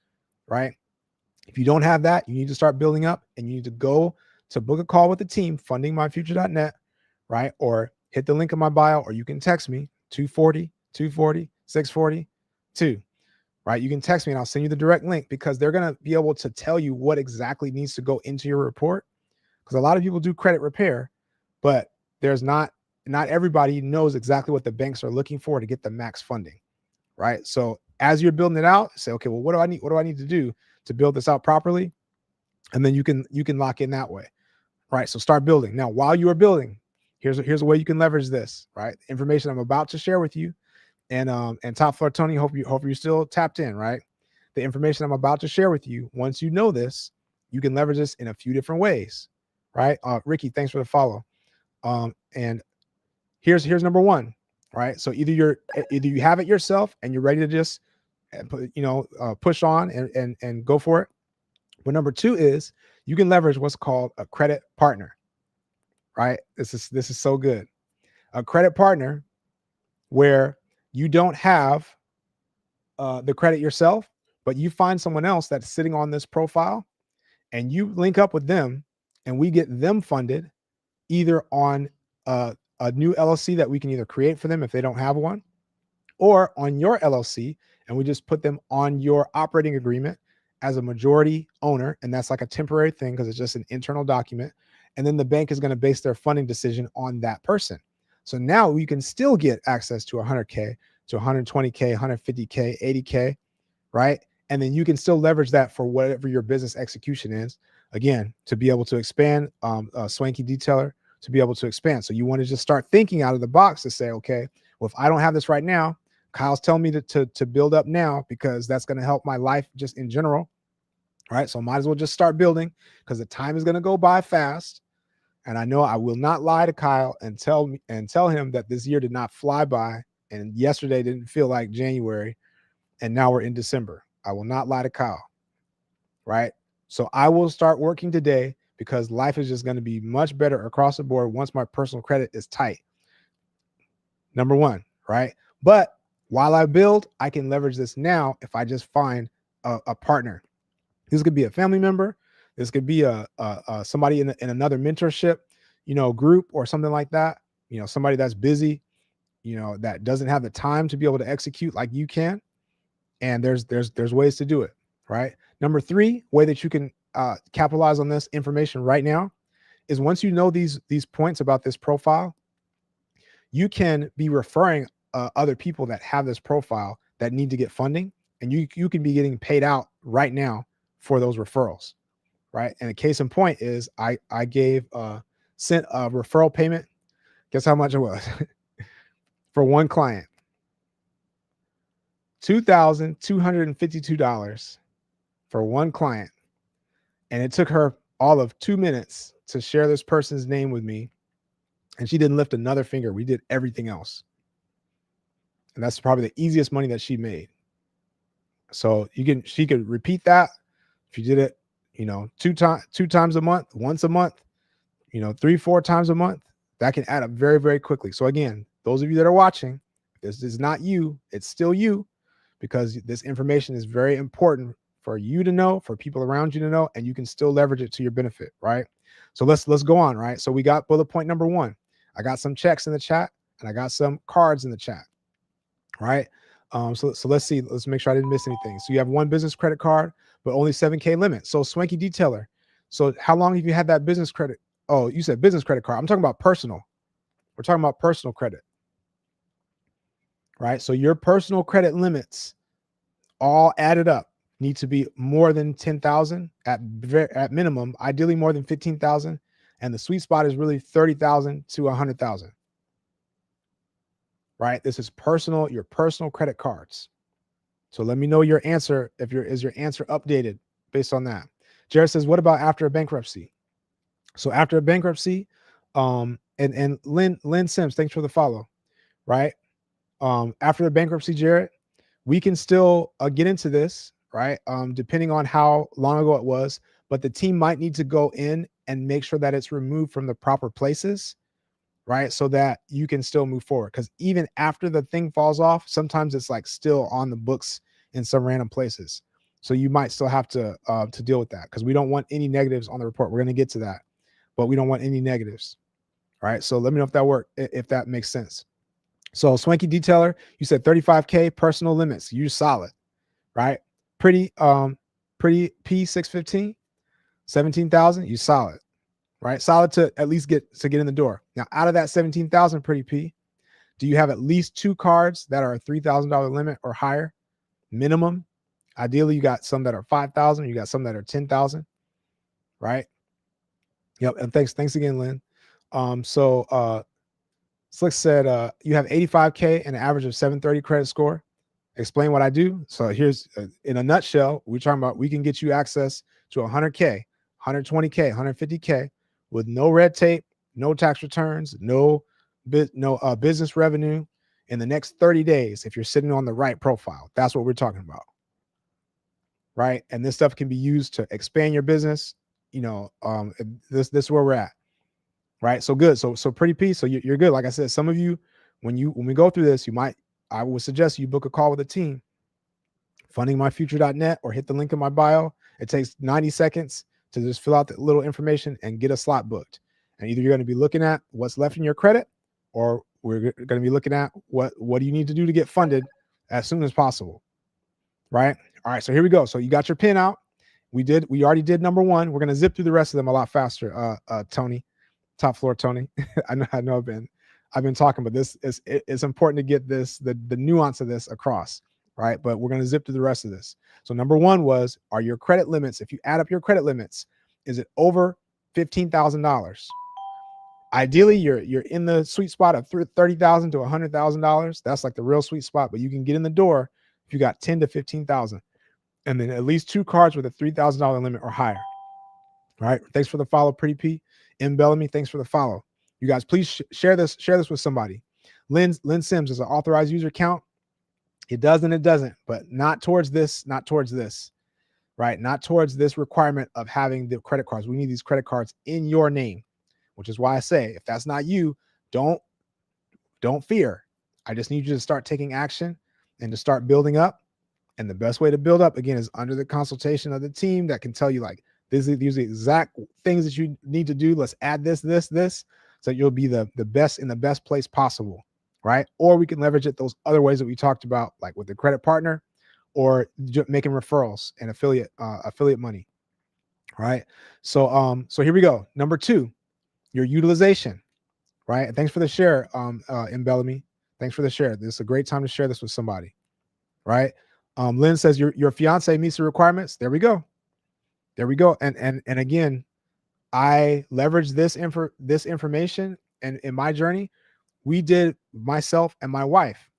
right? If you don't have that, you need to start building up, and you need to go to book a call with the team, fundingmyfuture.net, right? Or hit the link in my bio, or you can text me 240 240 642, right? You can text me and I'll send you the direct link, because they're going to be able to tell you what exactly needs to go into your report. Because a lot of people do credit repair, but there's not everybody knows exactly what the banks are looking for to get the max funding, right? So as you're building it out, say, okay, well, what do I need? What do I need to do to build this out properly? And then you can lock in that way, right? So start building. Now, while you are building, here's a way you can leverage this, right? Information I'm about to share with you, and Top Floor Tony, hope you're still tapped in, right? The information I'm about to share with you, once you know this, you can leverage this in a few different ways, right? Ricky, thanks for the follow. And here's number one, right? So either you have it yourself and you're ready to just push on and go for it. But number two is you can leverage what's called a credit partner, right? This is so good. A credit partner where you don't have the credit yourself, but you find someone else that's sitting on this profile, and you link up with them, and we get them funded either on a new LLC that we can either create for them if they don't have one, or on your LLC, and we just put them on your operating agreement as a majority owner. And that's like a temporary thing because it's just an internal document. And then the bank is going to base their funding decision on that person. So now we can still get access to 100K, to 120K, 150K, 80K, right? And then you can still leverage that for whatever your business execution is. Again, to be able to expand, Swanky Detailer, to be able to expand. So you want to just start thinking out of the box to say, okay, well, if I don't have this right now, Kyle's telling me to build up now, because that's going to help my life just in general, right? So might as well just start building, because the time is going to go by fast. And I know I will not lie to Kyle and tell him that this year did not fly by, and yesterday didn't feel like January, and now we're in December. I will not lie to Kyle, right? So I will start working today, because life is just going to be much better across the board once my personal credit is tight. Number one, right? But while I build, I can leverage this now if I just find a partner. This could be a family member. This could be a somebody in another mentorship, group or something like that. Somebody that's busy, that doesn't have the time to be able to execute like you can. And there's ways to do it, right? Number three, way that you can capitalize on this information right now is, once you know these points about this profile, you can be referring other people that have this profile that need to get funding, and you can be getting paid out right now for those referrals, right? And a case in point is I sent a referral payment. Guess how much it was for one client? $2,252 for one client. And it took her all of 2 minutes to share this person's name with me. And she didn't lift another finger. We did everything else. And that's probably the easiest money that she made. So she could repeat that. If you did it, two times a month, once a month, 3-4 times a month, that can add up very, very quickly. So again, those of you that are watching, this is not you, it's still you, because this information is very important for you to know, for people around you to know, and you can still leverage it to your benefit, right? So let's go on, right? So we got bullet point number one. I got some checks in the chat, and I got some cards in the chat, right? So let's see. Let's make sure I didn't miss anything. So you have one business credit card, but only 7K limit. So Swanky Detailer. So how long have you had that business credit? Oh, you said business credit card. I'm talking about personal. We're talking about personal credit, right? So your personal credit limits, all added up, need to be more than 10,000 at minimum, ideally more than 15,000. And the sweet spot is really 30,000 to 100,000. Right? This is your personal credit cards. So let me know your answer. Is your answer updated based on that? Jared says, what about after a bankruptcy? So after a bankruptcy, and Lynn Sims, thanks for the follow, right? After the bankruptcy, Jared, we can still get into this, right? Depending on how long ago it was, but the team might need to go in and make sure that it's removed from the proper places, right? So that you can still move forward. Because even after the thing falls off, sometimes it's like still on the books in some random places. So you might still have to deal with that, because we don't want any negatives on the report. We're going to get to that, but we don't want any negatives. All right. So let me know if that worked, if that makes sense. So Swanky Detailer, you said 35K personal limits. You solid, right? Pretty P615, 17,000. You solid, right? Solid to at least get in the door. Now, out of that 17,000, Pretty P, do you have at least 2 cards that are a $3,000 limit or higher minimum? Ideally, you got some that are 5,000. You got some that are 10,000, right? Yep. And thanks again, Lynn. Slick said, you have 85K and an average of 730 credit score. Explain what I do. So here's, in a nutshell, we're talking about we can get you access to 100K, 120K, 150K with no red tape, no tax returns, no business revenue in the next 30 days if you're sitting on the right profile. That's what we're talking about, right? And this stuff can be used to expand your business. This is where we're at. Right. So good. So Pretty P. So you're good. Like I said, some of you, when we go through this, I would suggest you book a call with a team, fundingmyfuture.net, or hit the link in my bio. It takes 90 seconds to just fill out the little information and get a slot booked. And either you're going to be looking at what's left in your credit, or we're going to be looking at what do you need to do to get funded as soon as possible. Right. All right. So here we go. So you got your pin out. We already did number 1. We're going to zip through the rest of them a lot faster. Tony. Top floor, Tony. I know I've been talking, but it's important to get the nuance of this across, right? But we're going to zip through the rest of this. So number 1 was, are your credit limits, if you add up your credit limits, is it over $15,000? Ideally, you're in the sweet spot of $30,000 to $100,000. That's like the real sweet spot, but you can get in the door if you got 10 to 15,000, and then at least 2 cards with a $3,000 limit or higher. All right. Thanks for the follow, Pretty P. M. Bellamy, thanks for the follow. You guys, please share this with somebody. Lynn Sims is an authorized user account. It does and it doesn't, but not towards this, right? Not towards this requirement of having the credit cards. We need these credit cards in your name, which is why I say, if that's not you, don't fear. I just need you to start taking action and to start building up. And the best way to build up, again, is under the consultation of the team that can tell you, like, these are the exact things that you need to do. Let's add this, so you'll be the best in the best place possible, right? Or we can leverage it those other ways that we talked about, like with the credit partner, or making referrals and affiliate money, right? So here we go. Number 2, your utilization, right? And thanks for the share, in Bellamy. Thanks for the share. This is a great time to share this with somebody, right? Lynn says your fiance meets the requirements. There we go. And again, I leveraged this information, and in my journey, we did, myself and my wife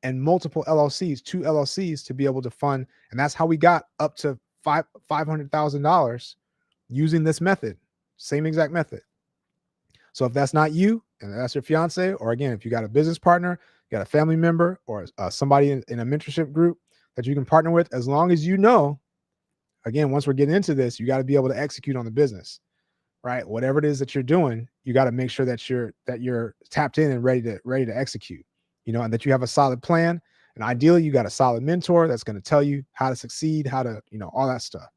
and multiple LLCs, 2 LLCs, to be able to fund. And that's how we got up to $500,000 using this method, same exact method. So if that's not you, and that's your fiance, or again, if you got a business partner, you got a family member, or somebody in a mentorship group that you can partner with, as long as you know, again, once we're getting into this, you got to be able to execute on the business, right? Whatever it is that you're doing, you got to make sure that you're tapped in and ready to execute, and that you have a solid plan. And ideally, you got a solid mentor that's going to tell you how to succeed, how to, all that stuff,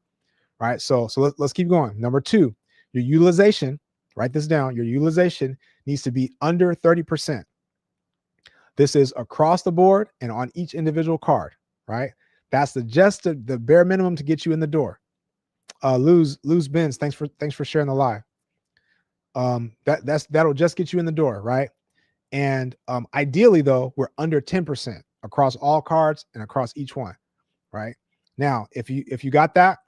right? So let's keep going. Number 2, your utilization, write this down. Your utilization needs to be under 30%. This is across the board and on each individual card, right? That's the bare minimum to get you in the door. Lose Benz, thanks for sharing the live. That'll just get you in the door, right? And ideally, though, we're under 10% across all cards and across each one, right? Now, if you got that,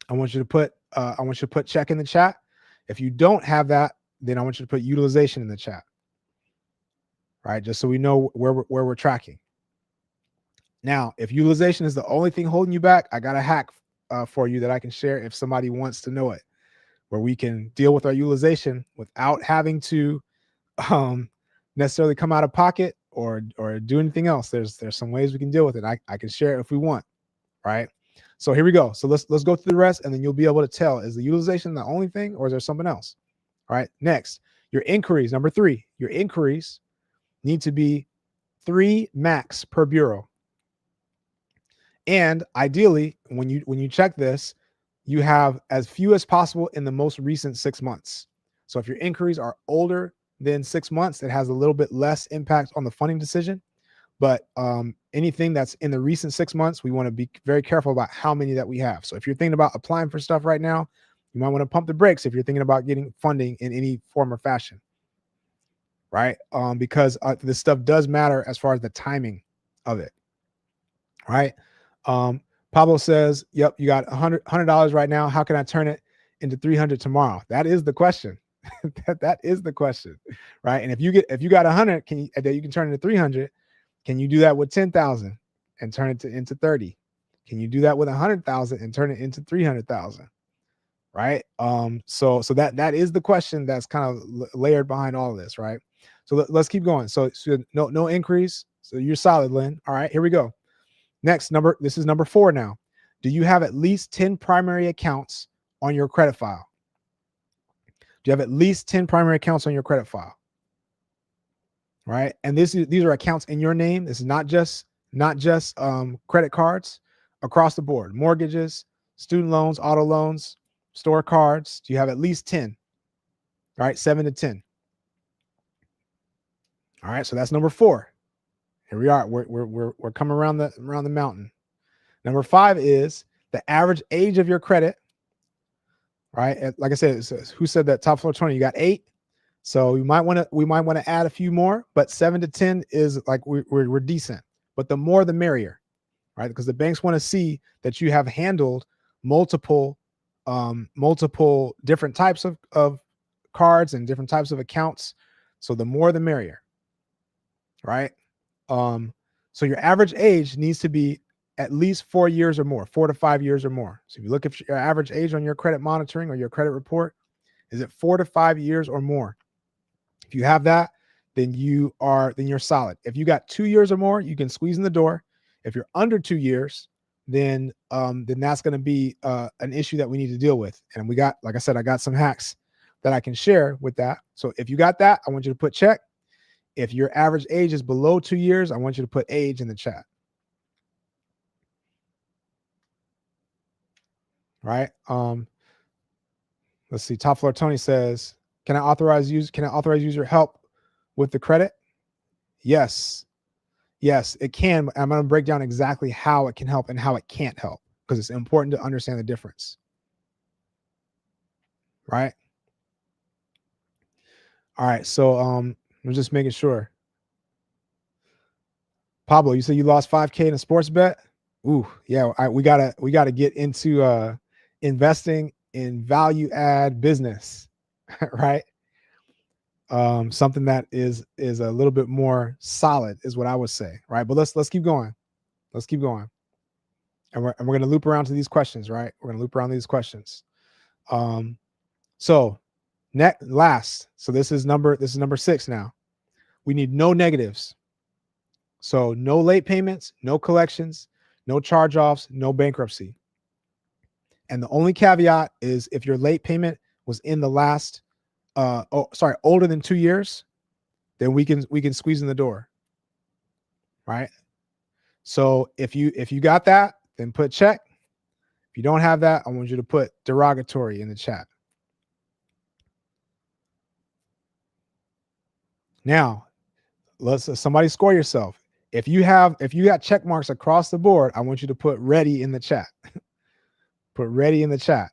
I want you to put check in the chat. If you don't have that, then I want you to put utilization in the chat, right? Just so we know where we're tracking. Now, if utilization is the only thing holding you back, I got a hack for you that I can share if somebody wants to know it, where we can deal with our utilization without having to um, necessarily come out of pocket or do anything else. There's some ways we can deal with it. I can share it if we want, right? So here we go. So let's go through the rest, and then you'll be able to tell, is the utilization the only thing, or is there something else? All right. Next, your inquiries. Number 3, your inquiries need to be 3 max per bureau. And ideally, when you check this, you have as few as possible in the most recent 6 months. So if your inquiries are older than 6 months, it has a little bit less impact on the funding decision. But anything that's in the recent 6 months, we want to be very careful about how many that we have. So if you're thinking about applying for stuff right now, you might want to pump the brakes if you're thinking about getting funding in any form or fashion, right? Because this stuff does matter as far as the timing of it, right? Pablo says, "Yep, you got $100 right now. How can I turn it into 300 tomorrow?" That is the question. that is the question, right? And if you got 100, that you can turn into 300. Can you do that with 10,000 and turn it into 30? Can you do that with 100,000 and turn it into 300,000? Right? So that is the question that's kind of layered behind all of this, right? So let's keep going. So no increase. So you're solid, Lynn. All right, here we go. Next number. This is number 4 now. Do you have at least 10 primary accounts on your credit file? Do you have at least 10 primary accounts on your credit file? Right. And these are accounts in your name. This is not just credit cards, across the board, mortgages, student loans, auto loans, store cards. Do you have at least 10? All right, 7 to 10. All right, so that's number 4. Here we are. We're coming around the mountain. Number 5 is the average age of your credit. Right. Like I said, who said that top floor 20? You got 8. So we might want to add a few more, but 7 to 10 is like we're decent. But the more the merrier, right? Because the banks want to see that you have handled multiple different types of cards and different types of accounts. So the more the merrier, right? So your average age needs to be at least 4 years or more, 4 to 5 years or more. So if you look at your average age on your credit monitoring or your credit report, is it 4 to 5 years or more? If you have that, then you're solid. If you got 2 years or more, you can squeeze in the door. If you're under 2 years, then that's going to be an issue that we need to deal with. And like I said, I got some hacks that I can share with that. So if you got that, I want you to put check. If your average age is below 2 years, I want you to put age in the chat. Right. Let's see. Top floor Tony says, Can I authorize user help with the credit? Yes, it can. I'm going to break down exactly how it can help and how it can't help, because it's important to understand the difference. Right. All right. So I'm just making sure. Pablo, you said you lost 5K in a sports bet. Ooh, yeah. We gotta get into investing in value add business, right? Something that is a little bit more solid is what I would say, right? But let's keep going. Let's keep going. And we're going to loop around to these questions, right? We're going to loop around these questions. So last, so this is number 6 now. We need no negatives. So no late payments, no collections, no charge-offs, no bankruptcy. And the only caveat is if your late payment was in the last older than 2 years, then we can squeeze in the door. Right? So if you got that, then put check. If you don't have that, I want you to put derogatory in the chat. Now, somebody score yourself. If you got check marks across the board, I want you to put ready in the chat. Put ready in the chat.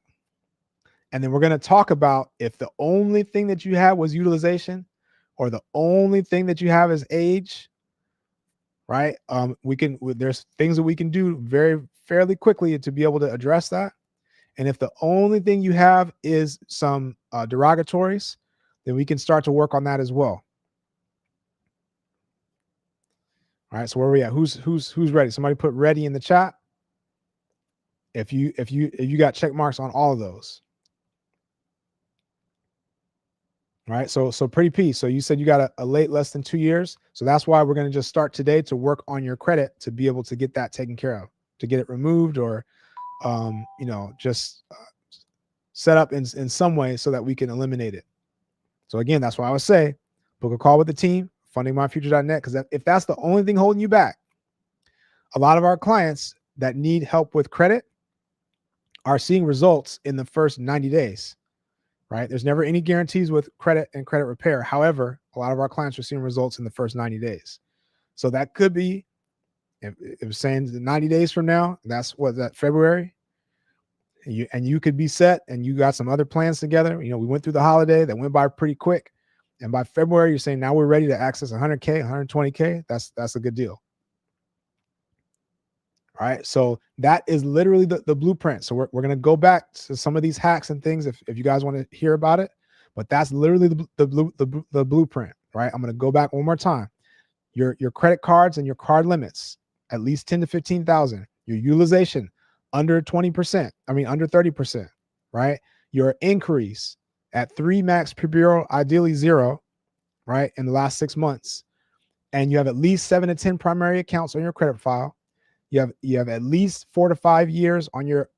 And then we're going to talk about if the only thing that you have was utilization, or the only thing that you have is age, right? There's things that we can do fairly quickly to be able to address that. And if the only thing you have is some derogatories, then we can start to work on that as well. All right, so where are we at? Who's ready? Somebody put ready in the chat. if you got check marks on all of those. Right. So pretty P. So you said you got a late less than 2 years. So that's why we're going to just start today to work on your credit to be able to get that taken care of, to get it removed, or just set up in some way so that we can eliminate it. So again, that's why I would say book a call with the team, fundingmyfuture.net, because if that's the only thing holding you back, a lot of our clients that need help with credit are seeing results in the first 90 days. Right? There's never any guarantees with credit and credit repair. However, a lot of our clients are seeing results in the first 90 days. So that could be, if it was saying 90 days from now, that's what, that February, and you could be set and you got some other plans together. We went through the holiday that went by pretty quick. And by February, you're saying now we're ready to access 100K, 120K. That's a good deal. All right. So that is literally the blueprint. So we're going to go back to some of these hacks and things if you guys want to hear about it. But that's literally the blueprint. Right. I'm going to go back one more time. Your credit cards and your card limits, at least 10 to 15,000. Your utilization under 20%. I mean, under 30%. Right. Your inquiries at 3 max per bureau, ideally 0. Right. In the last 6 months. And you have at least 7 to 10 primary accounts on your credit file. You have at least 4 to 5 years on your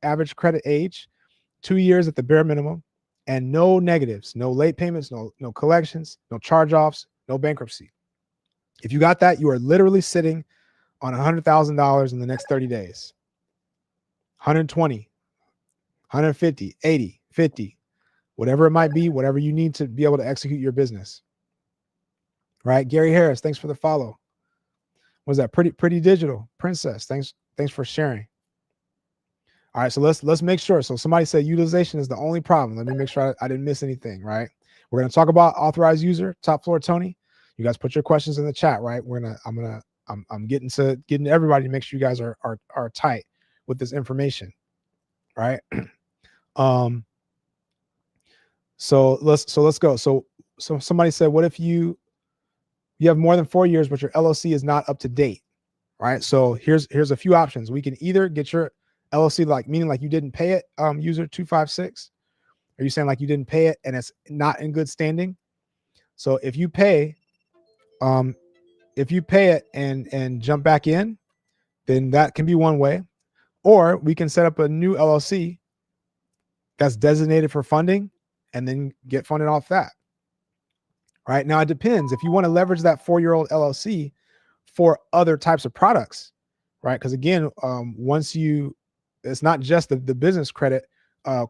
average credit age, 2 years at the bare minimum, and no negatives, no late payments, no collections, no charge-offs, no bankruptcy. If you got that, you are literally sitting on $100,000 in the next 30 days. 120, 150, 80, 50, whatever it might be, whatever you need to be able to execute your business. Right? Gary Harris, thanks for the follow. Was that pretty digital princess? Thanks for sharing. All right, so let's make sure. So somebody said utilization is the only problem. Let me make sure I didn't miss anything. Right, we're gonna talk about authorized user, top floor Tony. You guys put your questions in the chat. Right, I'm getting to everybody to make sure you guys are tight with this information. Right. So let's go. So somebody said, what if you have more than 4 years, but your LLC is not up to date, right? So here's a few options. We can either get your LLC, meaning you didn't pay it, user 256. Are you saying you didn't pay it and it's not in good standing? So if you pay it and jump back in, then that can be one way. Or we can set up a new LLC that's designated for funding and then get funded off that. Right now, it depends if you want to leverage that 4-year-old LLC for other types of products, right? Because again, it's not just the business credit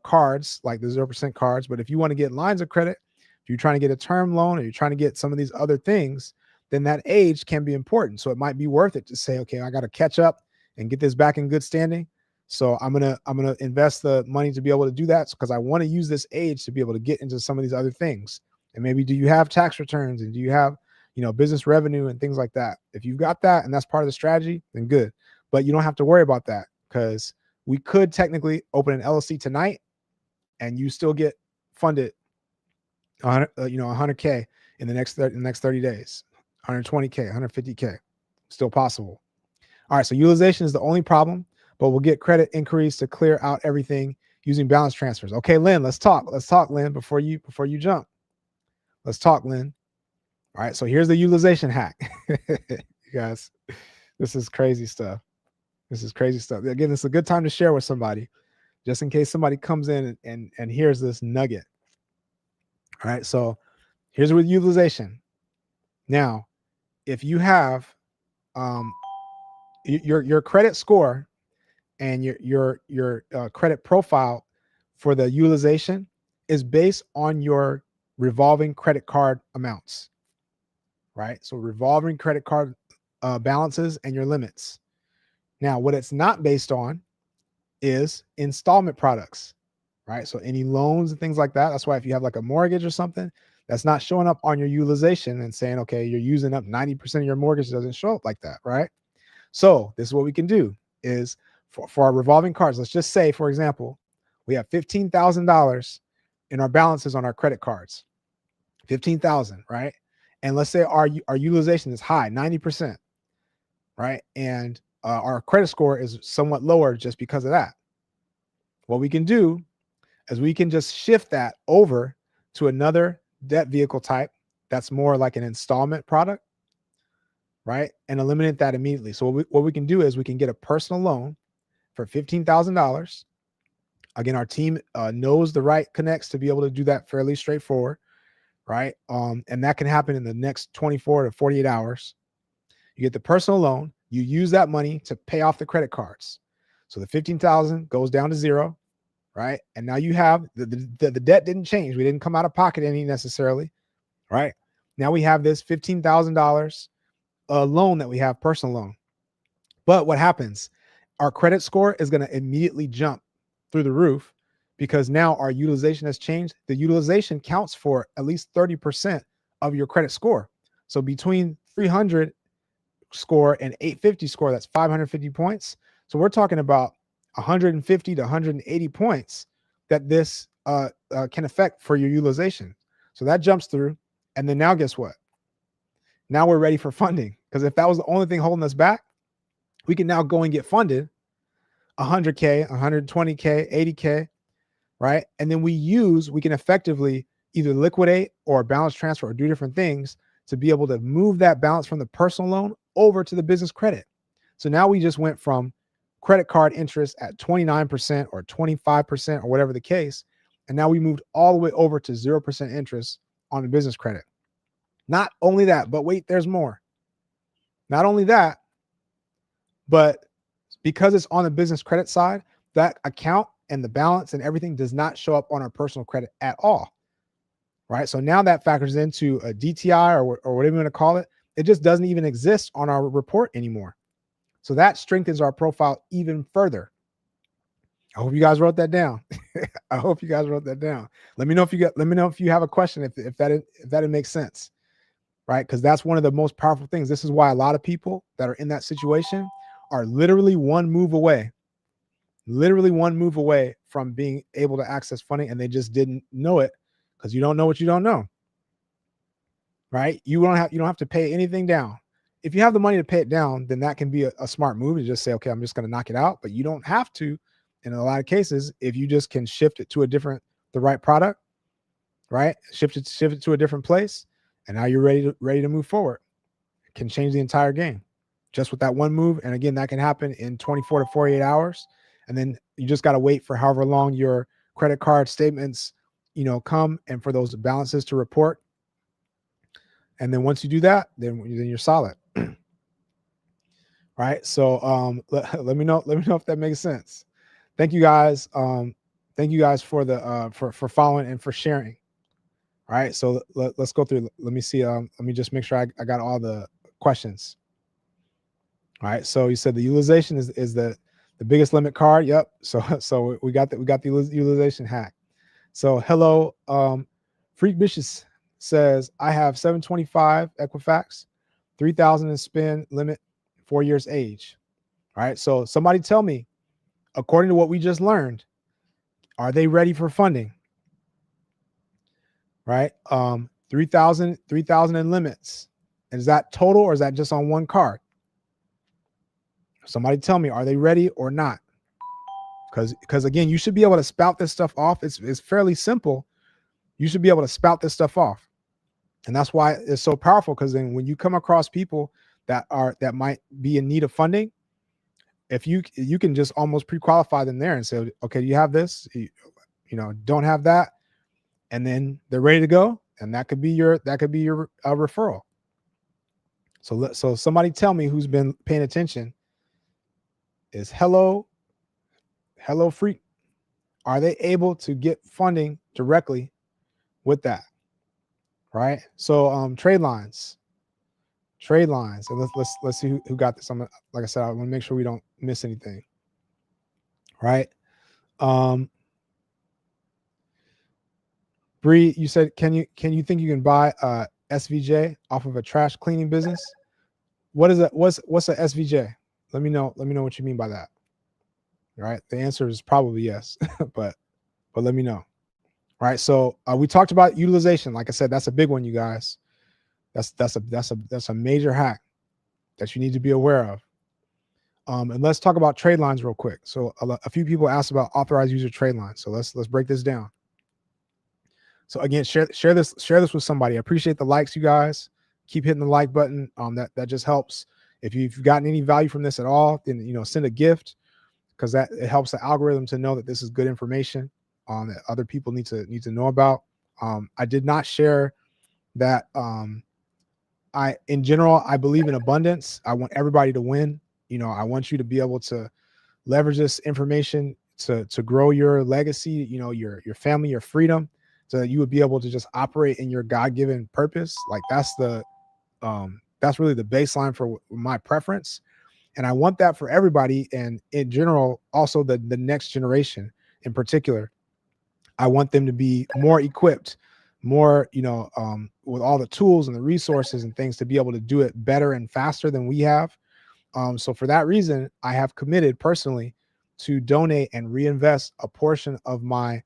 cards, like the 0% cards, but if you want to get lines of credit, if you're trying to get a term loan or you're trying to get some of these other things, then that age can be important. So it might be worth it to say, okay, I got to catch up and get this back in good standing. So I'm gonna invest the money to be able to do that because I want to use this age to be able to get into some of these other things. And maybe do you have tax returns and do you have, business revenue and things like that? If you've got that and that's part of the strategy, then good. But you don't have to worry about that because we could technically open an LLC tonight and you still get funded 100K in the next 30 days, 120K, 150K, still possible. All right. So utilization is the only problem, but we'll get credit inquiries to clear out everything using balance transfers. Okay, Lynn, let's talk, Lynn, before you jump. Let's talk, Lynn. All right, so here's the utilization hack. You guys, this is crazy stuff. Again, it's a good time to share with somebody, just in case somebody comes in and hears this nugget. All right, so here's with utilization. Now, if you have your credit score and your credit profile for the utilization is based on your revolving credit card amounts, right? So revolving credit card balances and your limits. Now, what it's not based on is installment products, right? So any loans and things like that. That's why if you have a mortgage or something, that's not showing up on your utilization and saying, okay, you're using up 90% of your mortgage, doesn't show up like that, right? So this is what we can do is for our revolving cards, let's just say, for example, we have $15,000 in our balances on our credit cards. 15,000, right? And let's say our utilization is high, 90%, right? And our credit score is somewhat lower just because of that. What we can do is we can just shift that over to another debt vehicle type that's more like an installment product, right? And eliminate that immediately. So what we can do is we can get a personal loan for $15,000. Again, our team knows the right connects to be able to do that fairly straightforward, right? And that can happen in the next 24 to 48 hours. You get the personal loan. You use that money to pay off the credit cards. So the 15,000 goes down to zero, right? And now you have the debt didn't change. We didn't come out of pocket any necessarily, right? Now we have this $15,000 loan that we have, personal loan. But what happens? Our credit score is going to immediately jump through the roof because now our utilization has changed. The utilization counts for at least 30% of your credit score. So between 300 score and 850 score, that's 550 points. So we're talking about 150 to 180 points that this can affect for your utilization. So that jumps through. And then now guess what? Now we're ready for funding, because if that was the only thing holding us back, we can now go and get funded 100K, 120K, 80K, right? And then we can effectively either liquidate or balance transfer or do different things to be able to move that balance from the personal loan over to the business credit. So now we just went from credit card interest at 29% or 25% or whatever the case. And now we moved all the way over to 0% interest on the business credit. Not only that, but wait, there's more. Not only that, but because it's on the business credit side, that account and the balance and everything does not show up on our personal credit at all, right? So now that factors into a DTI or whatever you want to call it. It just doesn't even exist on our report anymore. So that strengthens our profile even further. I hope you guys wrote that down. I hope you guys wrote that down. Let me know if you have a question, if that makes sense, right? Because that's one of the most powerful things. This is why a lot of people that are in that situation are literally one move away from being able to access funding, and they just didn't know it because you don't know what you don't know, right? You don't have to pay anything down. If you have the money to pay it down, then that can be a smart move to just say, okay, I'm just going to knock it out. But you don't have to. In a lot of cases, if you just can shift it to the right product, right? Shift it to a different place, and now you're ready to move forward. It can change the entire game just with that one move. And again, that can happen in 24 to 48 hours. And then you just got to wait for however long your credit card statements, come, and for those balances to report. And then once you do that, then you're solid. Right. So let me know if that makes sense. Thank you guys. Thank you guys for the for following and for sharing. All right. So let's go through. Let me see. Let me just make sure I got all the questions. All right. So you said the utilization is the biggest limit card. Yep. So we got the utilization hack. So hello, Freak Vicious says I have 725 Equifax, 3,000 in spend limit, 4 years age. All right. So somebody tell me, according to what we just learned, are they ready for funding? Right. 3,000 in limits. And is that total or is that just on one card? Somebody tell me, are they ready or not? Because again, you should be able to spout this stuff off. It's fairly simple. You should be able to spout this stuff off. And that's why it's so powerful, because then when you come across people that might be in need of funding, if you can just almost pre-qualify them there and say, okay, you have this, don't have that, and then they're ready to go, and that could be your referral. So somebody tell me who's been paying attention. Is hello Freak, are they able to get funding directly with that? Right. So trade lines, and let's see who got this. Like I said, I want to make sure we don't miss anything. Right. Bree, you said, can you think you can buy SVJ off of a trash cleaning business? What is that? What's a SVJ? Let me know what you mean by that. All right. The answer is probably yes, but let me know. All right. So we talked about utilization. Like I said, that's a big one, you guys. That's a major hack that you need to be aware of. And let's talk about trade lines real quick. So a few people asked about authorized user trade lines. So let's break this down. So again, share this with somebody. I appreciate the likes, you guys. Keep hitting the like button. That just helps. If you've gotten any value from this at all, then send a gift, because that it helps the algorithm to know that this is good information that other people need to know about. I did not share that. In general, I believe in abundance. I want everybody to win. I want you to be able to leverage this information to grow your legacy, your family, your freedom, so that you would be able to just operate in your God-given purpose. Like that's really the baseline for my preference. And I want that for everybody. And in general, also the next generation in particular, I want them to be more equipped, more, with all the tools and the resources and things to be able to do it better and faster than we have. So for that reason, I have committed personally to donate and reinvest a portion of my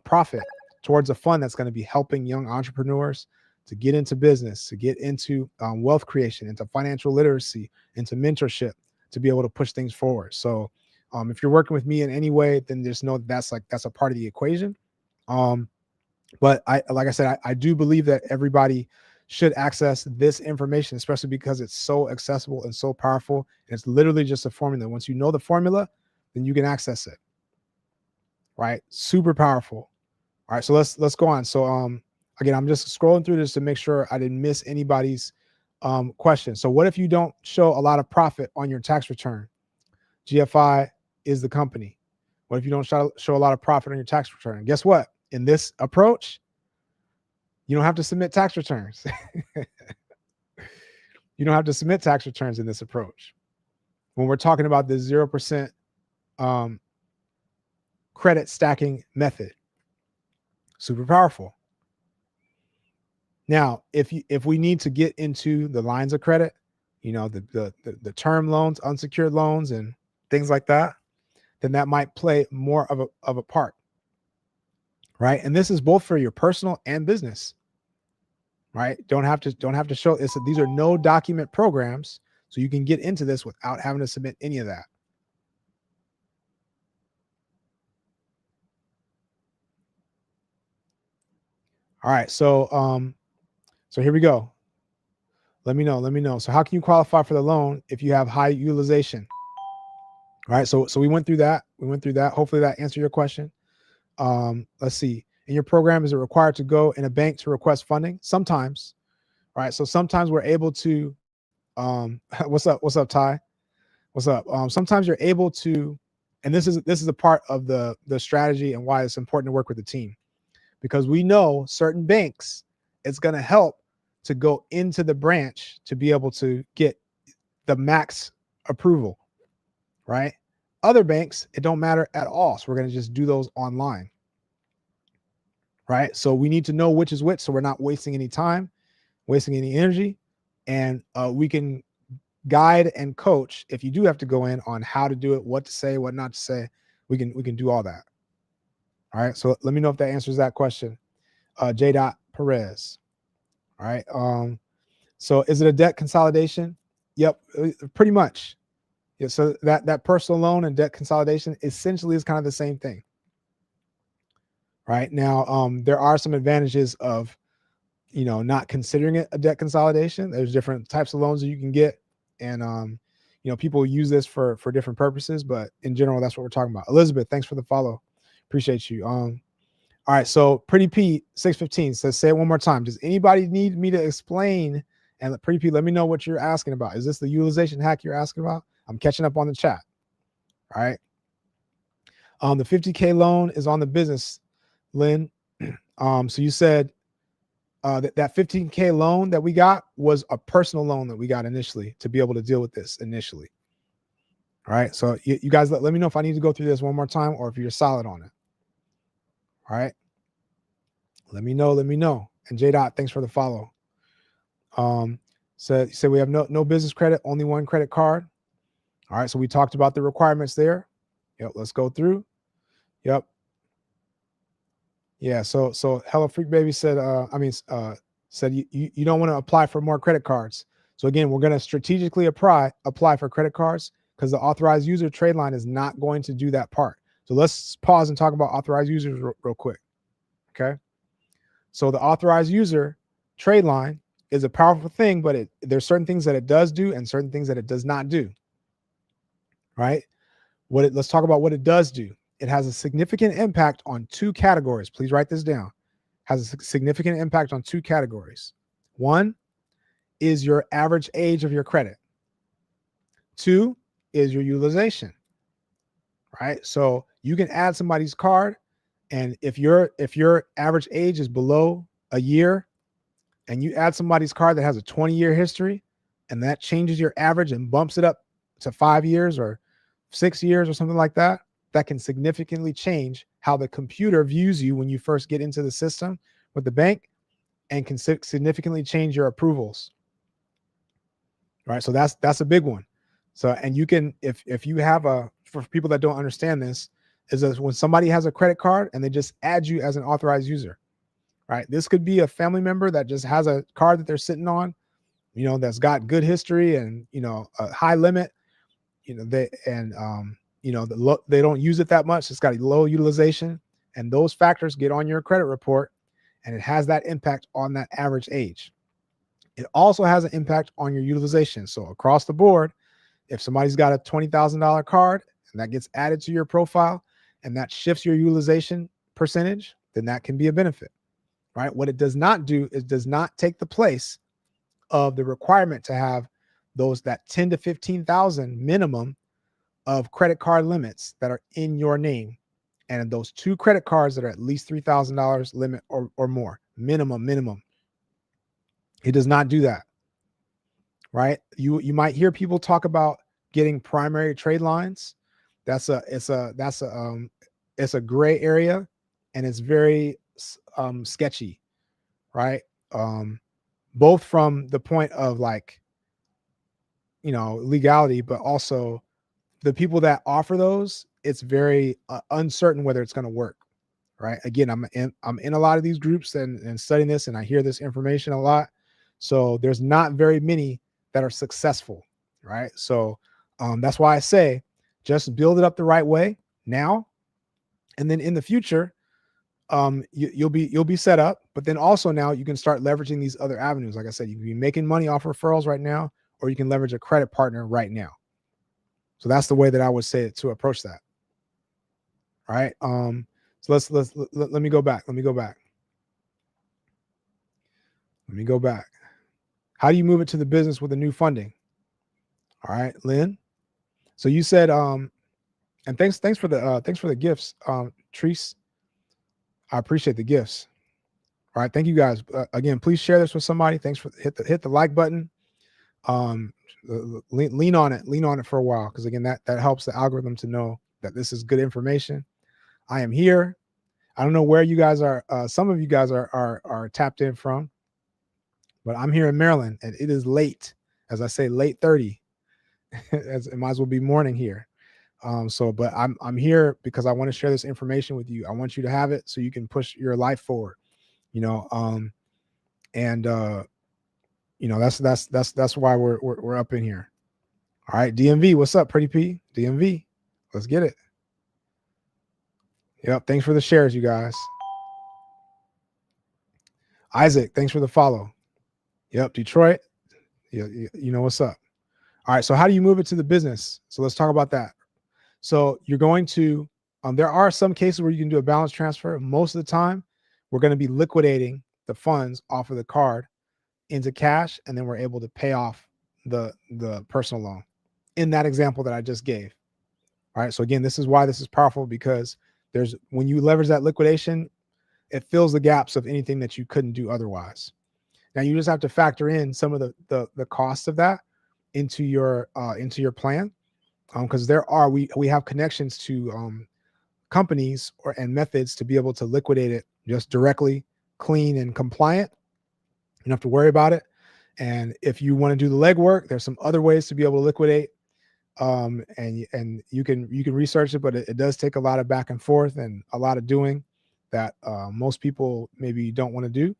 profit towards a fund that's going to be helping young entrepreneurs to get into business, to get into wealth creation, into financial literacy, into mentorship, to be able to push things forward. So if you're working with me in any way, then just know that's a part of the equation. But like I said, I do believe that everybody should access this information, especially because it's so accessible and so powerful. And it's literally just a formula. Once you know the formula, then you can access it. Right? Super powerful. All right, so let's go on. So again, I'm just scrolling through this to make sure I didn't miss anybody's question. So what if you don't show a lot of profit on your tax return? GFI is the company. What if you don't show a lot of profit on your tax return? Guess what? In this approach, you don't have to submit tax returns. You don't have to submit tax returns in this approach. When we're talking about the 0% credit stacking method, super powerful. Now, if we need to get into the lines of credit, the term loans, unsecured loans, and things like that, then that might play more of a part, right? And this is both for your personal and business, right? Don't have to show this. These are no document programs, so you can get into this without having to submit any of that. All right, so here we go. Let me know. So how can you qualify for the loan if you have high utilization? All right, so we went through that. Hopefully that answered your question. Let's see. In your program, is it required to go in a bank to request funding? Sometimes. All right, so sometimes we're able to. What's up, Ty? What's up? Sometimes you're able to, and this is a part of the strategy and why it's important to work with the team, because we know certain banks, it's going to help to go into the branch to be able to get the max approval, right? Other banks, it don't matter at all. So we're going to just do those online, right? So we need to know which is which, so we're not wasting any time, wasting any energy, and we can guide and coach if you do have to go in on how to do it, what to say, what not to say. We can do all that. All right. So let me know if that answers that question. J. Perez. All right. So is it a debt consolidation? Yep, pretty much. Yeah, so that personal loan and debt consolidation essentially is kind of the same thing. Right now, there are some advantages of not considering it a debt consolidation. There's different types of loans that you can get, and people use this for different purposes, but in general, that's what we're talking about. Elizabeth, thanks for the follow. Appreciate you. All right, so Pretty Pete 615 says, say it one more time. Does anybody need me to explain? And Pretty Pete, let me know what you're asking about. Is this the utilization hack you're asking about? I'm catching up on the chat. All right. The 50K loan is on the business, Lynn. So you said that 15K loan that we got was a personal loan that we got initially to be able to deal with this initially. All right. So you guys let me know if I need to go through this one more time or if you're solid on it. All right. Let me know. And J. Thanks for the follow. So we have no business credit, only one credit card. All right. So we talked about the requirements there. Yep. Let's go through. Yep. Yeah. So Hello Freak Baby said, said you don't want to apply for more credit cards. So again, we're going to strategically apply for credit cards because the authorized user trade line is not going to do that part. So let's pause and talk about authorized users real quick. Okay. So the authorized user trade line is a powerful thing, but there's certain things that it does do and certain things that it does not do. Right. Let's talk about what it does do. It has a significant impact on two categories. Please write this down. Has a significant impact on two categories. One is your average age of your credit. Two is your utilization. Right? So you can add somebody's card, and if your average age is below a year, and you add somebody's card that has a 20-year history, and that changes your average and bumps it up to 5 years or 6 years or something like that, that can significantly change how the computer views you when you first get into the system with the bank, and can significantly change your approvals. Right? So that's a big one. So, and you can, if you have for people that don't understand this, is that when somebody has a credit card and they just add you as an authorized user, right? This could be a family member that just has a card that they're sitting on, that's got good history and, a high limit, they don't use it that much. It's got a low utilization, and those factors get on your credit report, and it has that impact on that average age. It also has an impact on your utilization. So across the board, if somebody's got a $20,000 card and that gets added to your profile and that shifts your utilization percentage, then that can be a benefit, right? What it does not do is does not take the place of the requirement to have that 10 to 15,000 minimum of credit card limits that are in your name. And those two credit cards that are at least $3,000 limit or more, minimum. It does not do that. Right? You might hear people talk about getting primary trade lines. It's a gray area, and it's very sketchy, right? Both from the point of legality, but also the people that offer those, it's very uncertain whether it's going to work. Right? Again, I'm in a lot of these groups and studying this, and I hear this information a lot. So there's not very many that are successful, right? So that's why I say just build it up the right way now, and then in the future, you'll be set up. But then also now you can start leveraging these other avenues. Like I said, you can be making money off referrals right now, or you can leverage a credit partner right now. So that's the way that I would say to approach that. All right. So let me go back. Let me go back. How do you move it to the business with the new funding? All right, Lynn. So you said, and thanks for the gifts, Treese. I appreciate the gifts. All right, thank you guys. Again, please share this with somebody. Thanks for hit the like button. Lean on it for a while, because again, that helps the algorithm to know that this is good information. I am here. I don't know where you guys are. Some of you guys are tapped in from, but I'm here in Maryland, and it is late. As I say, late 30. As it might as well be morning here. But I'm here because I want to share this information with you. I want you to have it so you can push your life forward. That's why we're up in here. All right, DMV, what's up, Pretty P? DMV, let's get it. Yep, thanks for the shares, you guys. Isaac, thanks for the follow. Yep, Detroit, you know what's up. All right, so how do you move it to the business? So let's talk about that. So you're going to, there are some cases where you can do a balance transfer. Most of the time, we're going to be liquidating the funds off of the card into cash, and then we're able to pay off the personal loan in that example that I just gave. All right, so again, this is why this is powerful, because when you leverage that liquidation, it fills the gaps of anything that you couldn't do otherwise. Now you just have to factor in some of the costs of that into your plan, because we have connections to companies and methods to be able to liquidate it just directly, clean and compliant. You don't have to worry about it. And if you want to do the legwork, there's some other ways to be able to liquidate. And you can research it, but it does take a lot of back and forth and a lot of doing that most people maybe don't want to do.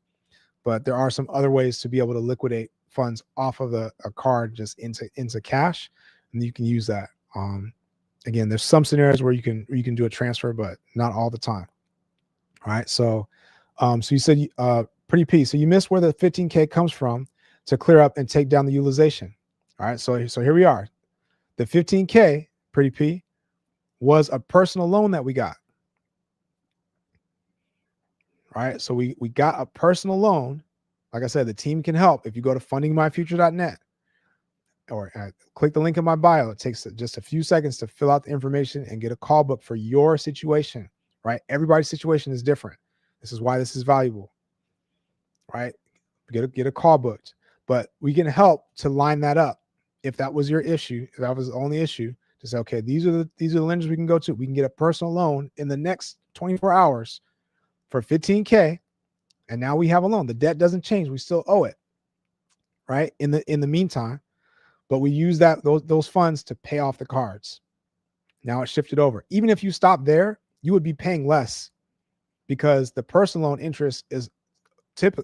But there are some other ways to be able to liquidate funds off of a card just into cash, and you can use that. Again, there's some scenarios where you can do a transfer, but not all the time. All right. So so you said Pretty P. So you missed where the 15K comes from to clear up and take down the utilization. All right. So here we are. The 15K, Pretty P, was a personal loan that we got. All right. So we got a personal loan. Like I said, the team can help. If you go to fundingmyfuture.net or click the link in my bio, it takes just a few seconds to fill out the information and get a call book for your situation, right? Everybody's situation is different. This is why this is valuable, right? Get a call booked, but we can help to line that up. If that was your issue, if that was the only issue, to say, okay, these are the lenders we can go to. We can get a personal loan in the next 24 hours for 15K. And now we have a loan. The debt doesn't change. We still owe it, right? In the meantime, but we use those funds to pay off the cards. Now it's shifted over. Even if you stop there, you would be paying less because the personal loan interest is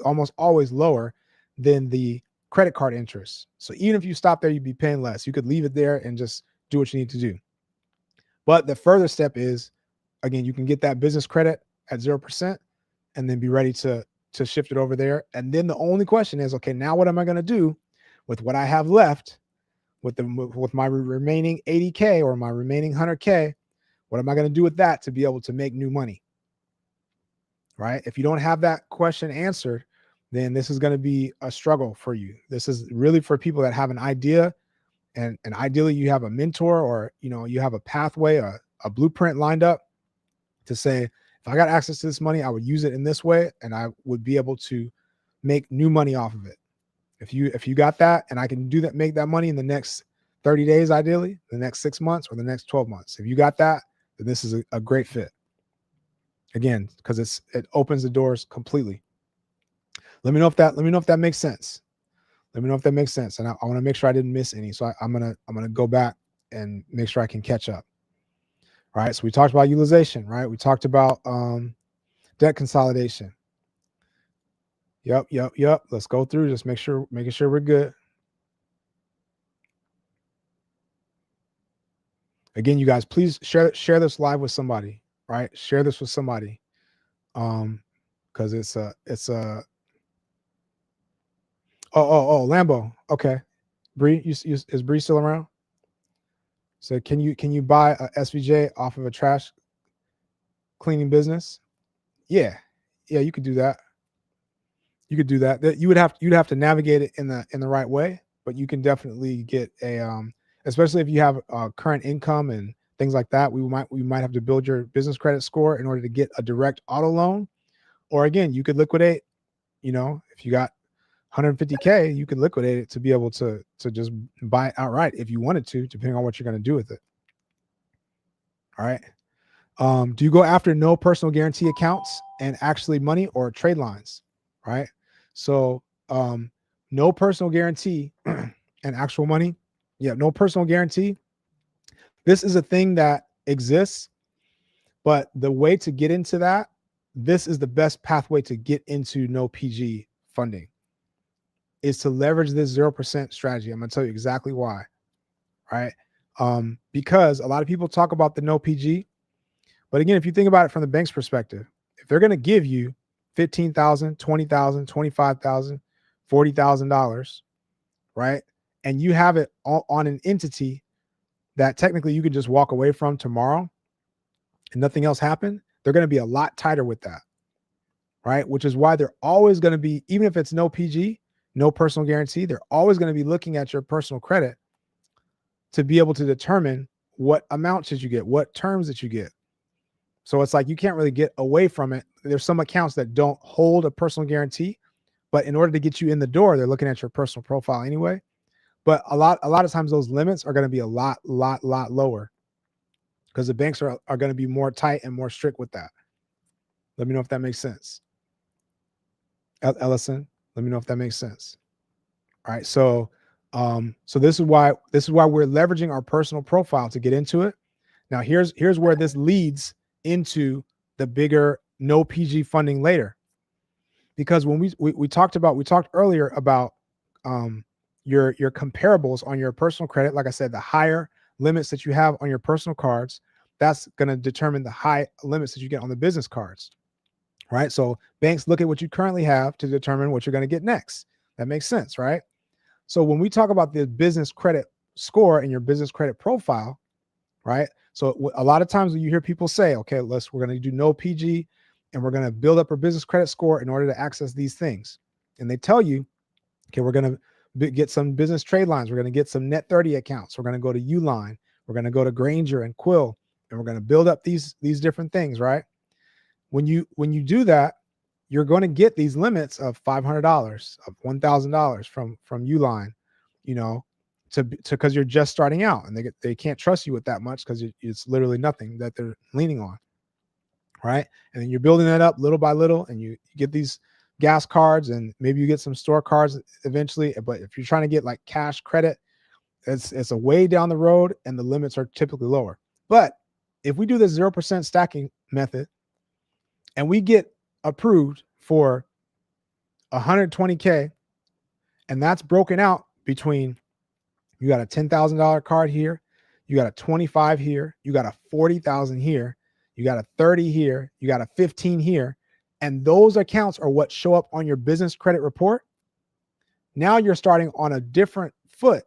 almost always lower than the credit card interest. So even if you stop there, you'd be paying less. You could leave it there and just do what you need to do. But the further step is, again, you can get that business credit at 0% and then be ready to shift it over there. And then the only question is, okay, now what am I going to do with what I have left with my remaining 80K or my remaining 100K? What am I going to do with that to be able to make new money? Right? If you don't have that question answered, then this is going to be a struggle for you. This is really for people that have an idea, and ideally you have a mentor or you have a pathway, a blueprint lined up to say, if I got access to this money, I would use it in this way, and I would be able to make new money off of it. If you got that, and I can do that, make that money in the next 30 days, ideally, the next 6 months or the next 12 months. If you got that, then this is a great fit. Again, because it opens the doors completely. Let me know if that makes sense. Let me know if that makes sense. And I want to make sure I didn't miss any. So I'm gonna go back and make sure I can catch up. All right. So we talked about utilization, right? We talked about debt consolidation. Yep. Let's go through. Just making sure we're good. Again, you guys, please share this live with somebody, right? Share this with somebody. Because it's a Lambo. Okay. Bree, is Bree still around? So can you buy a SVJ off of a trash cleaning business? Yeah, you could do that. You could do that. You'd have to navigate it in the right way, but you can definitely get a especially if you have current income and things like that. We might have to build your business credit score in order to get a direct auto loan. Or again, you could liquidate, if you got 150K, you can liquidate it to be able to just buy it outright if you wanted to, depending on what you're going to do with it. All right. Do you go after no personal guarantee accounts and actually money or trade lines? Right. So no personal guarantee and actual money. Yeah, no personal guarantee. This is a thing that exists, but the way to get into that, this is the best pathway to get into no PG funding, is to leverage this 0% strategy. I'm going to tell you exactly why. Right. Because a lot of people talk about the no PG, but again, if you think about it from the bank's perspective, if they're going to give you $15,000, $20,000, $25,000, $40,000, right, and you have it on an entity that technically you could just walk away from tomorrow and nothing else happened, they're going to be a lot tighter with that, right? Which is why they're always going to be, even if it's no PG, no personal guarantee, they're always going to be looking at your personal credit to be able to determine what amount should you get, what terms that you get. So it's like you can't really get away from it. There's some accounts that don't hold a personal guarantee, but in order to get you in the door, they're looking at your personal profile anyway. But a lot of times those limits are going to be a lot lower because the banks are going to be more tight and more strict with that. Let me know if that makes sense. Ellison, let me know if that makes sense. All right. So this is why we're leveraging our personal profile to get into it. Now here's where this leads into the bigger no PG funding later. Because when we talked earlier about your comparables on your personal credit, like I said, the higher limits that you have on your personal cards, that's going to determine the high limits that you get on the business cards, right? So banks look at what you currently have to determine what you're going to get next. That makes sense, right? So when we talk about the business credit score and your business credit profile, right? So a lot of times when you hear people say, okay, we're going to do no PG and we're going to build up our business credit score in order to access these things. And they tell you, okay, we're going to get some business trade lines. We're going to get some net 30 accounts. We're going to go to Uline. We're going to go to Granger and Quill, and we're going to build up these different things, right? When you do that, you're going to get these limits of $500, of $1,000 from Uline, you know, because you're just starting out, and they can't trust you with that much because it's literally nothing that they're leaning on, right? And then you're building that up little by little, and you get these gas cards, and maybe you get some store cards eventually. But if you're trying to get like cash credit, it's a way down the road, and the limits are typically lower. But if we do the 0% stacking method and we get approved for 120K, and that's broken out between, you got a $10,000 card here, you got a 25 here, you got a 40,000 here, you got a 30 here, you got a 15 here, and those accounts are what show up on your business credit report. Now you're starting on a different foot,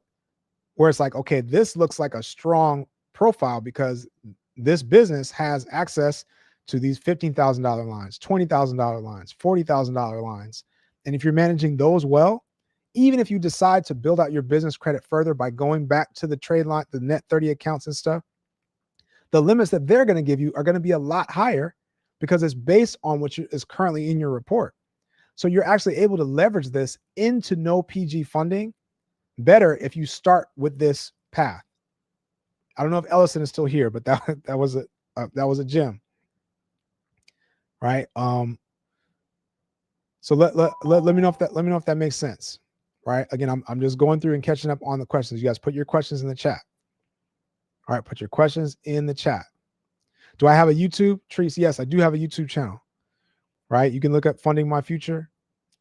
where it's like, okay, this looks like a strong profile because this business has access to these $15,000 lines, $20,000 lines, $40,000 lines. And if you're managing those well, even if you decide to build out your business credit further by going back to the trade line, the net 30 accounts and stuff, the limits that they're going to give you are going to be a lot higher because it's based on what is currently in your report. So you're actually able to leverage this into no PG funding better if you start with this path. I don't know if Ellison is still here, but that was a gem, right? So let me know if that makes sense, right? Again, I'm just going through and catching up on the questions. You guys put your questions in the chat. All right, put your questions in the chat. Do I have a YouTube? Trees, yes, I do have a YouTube channel, right? You can look up Funding My Future,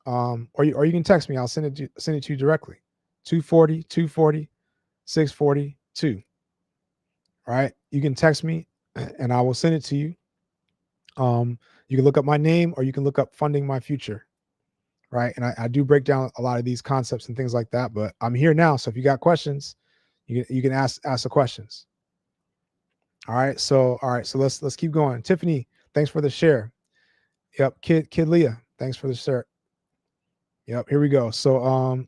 or you can text me. I'll send it to you directly. 240 642. Right? You can text me and I will send it to you. You can look up my name, or you can look up Funding My Future, right? And I do break down a lot of these concepts and things like that, but I'm here now. So if you got questions, you can ask the questions. All right. So let's keep going. Tiffany, thanks for the share. Yep. Kid Leah, thanks for the share. Yep. Here we go. So all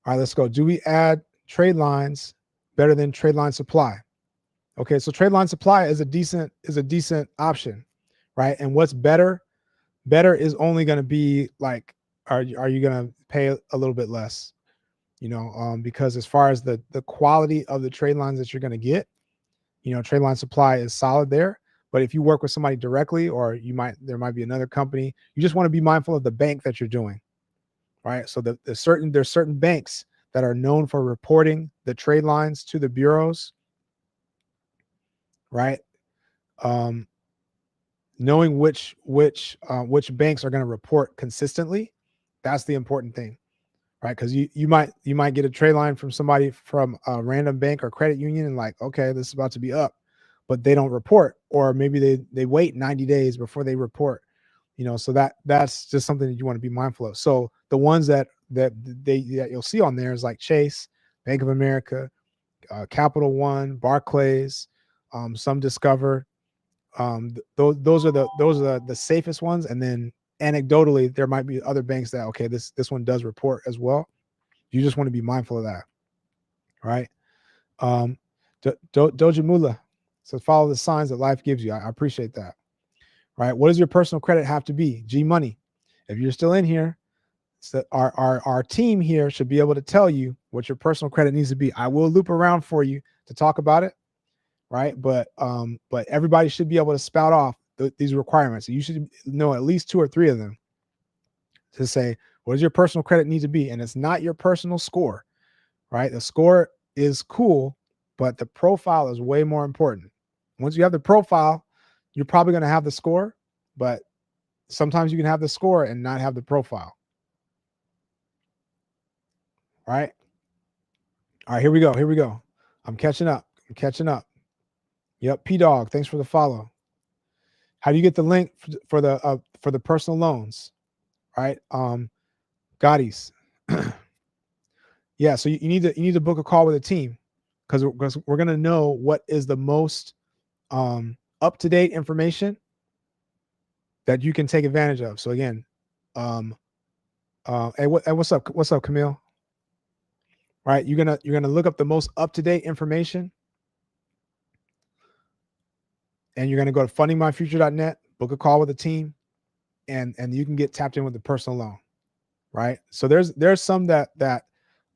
right, let's go. Do we add trade lines better than trade line supply? Okay, so trade line supply is a decent option, right? And what's better is only going to be like, are you going to pay a little bit less, because as far as the quality of the trade lines that you're going to get, trade line supply is solid there. But if you work with somebody directly, or there might be another company, you just want to be mindful of the bank that you're doing, right? So there's certain banks that are known for reporting the trade lines to the bureaus, right? Knowing which banks are going to report consistently, that's the important thing, right? Because you might get a trade line from somebody from a random bank or credit union, and like, okay, this is about to be up, but they don't report, or maybe they wait 90 days before they report, so that's just something that you want to be mindful of. So the ones that you'll see on there is like Chase, Bank of America, Capital One, Barclays, some Discover. Those are the safest ones. And then anecdotally, there might be other banks that, okay, this one does report as well. You just want to be mindful of that, right? Doja Mula says, follow the signs that life gives you. I appreciate that, right? What does your personal credit have to be? G Money. If you're still in here, so our team here should be able to tell you what your personal credit needs to be. I will loop around for you to talk about it, right? But everybody should be able to spout off these requirements. You should know at least 2 or 3 of them to say, what does your personal credit need to be? And it's not your personal score, right? The score is cool, but the profile is way more important. Once you have the profile, you're probably going to have the score, but sometimes you can have the score and not have the profile, right? All right, here we go. Here we go. I'm catching up. I'm catching up. Yep. P Dog, thanks for the follow. How do you get the link for the personal loans? Right. Gotti's. Yeah. So you need to book a call with a team because we're gonna know what is the most up to date information that you can take advantage of. So again, hey, what's up? What's up, Camille? Right. You're gonna look up the most up to date information, and you're gonna go to fundingmyfuture.net, book a call with a team, and you can get tapped in with the personal loan. Right. So there's some that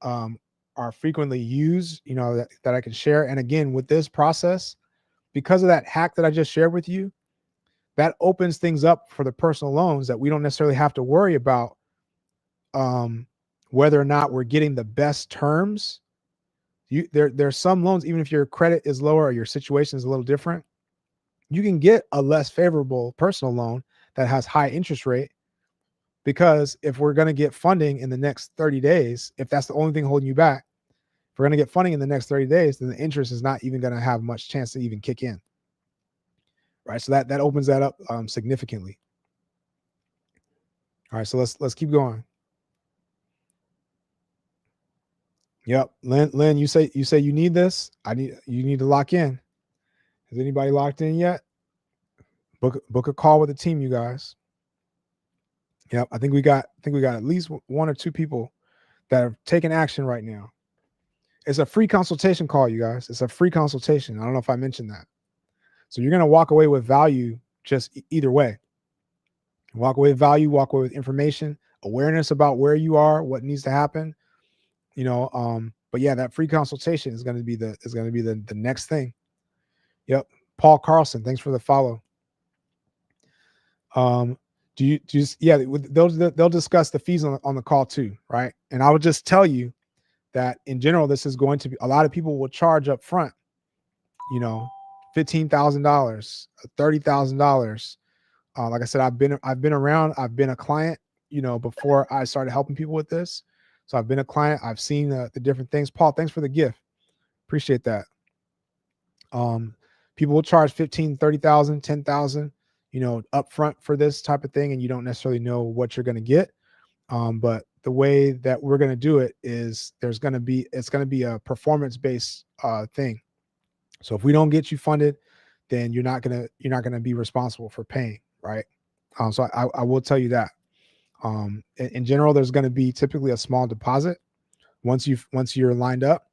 are frequently used, that I can share. And again, with this process, because of that hack that I just shared with you, that opens things up for the personal loans that we don't necessarily have to worry about whether or not we're getting the best terms. There's some loans, even if your credit is lower or your situation is a little different, you can get a less favorable personal loan that has high interest rate. Because if we're going to get funding in the next 30 days, if that's the only thing holding you back, if we're going to get funding in the next 30 days, then the interest is not even going to have much chance to even kick in. Right. So that opens that up significantly. All right. So let's keep going. Yep. Lynn, you say you need this. You need to lock in. Has anybody locked in yet? Book a call with the team, you guys. Yep. I think we got at least one or two people that are taking action right now. It's a free consultation call, you guys. It's a free consultation. I don't know if I mentioned that. So you're going to walk away with value just either way. Walk away with value, walk away with information, awareness about where you are, what needs to happen. But yeah, that free consultation is going to be the next thing. Yep. Paul Carlson, thanks for the follow. They'll discuss the fees on the call too, right? And I would just tell you that in general, this is going to be, a lot of people will charge up front, $15,000, $30,000. Like I said, I've been around, I've been a client, before I started helping people with this. So I've been a client, I've seen the different things. Paul, thanks for the gift. Appreciate that. People will charge 15, 30,000, 10,000, up front for this type of thing. And you don't necessarily know what you're going to get. But the way that we're going to do it is it's going to be a performance-based thing. So if we don't get you funded, then you're not going to be responsible for paying. Right. So I will tell you that in general, there's going to be typically a small deposit once you're lined up,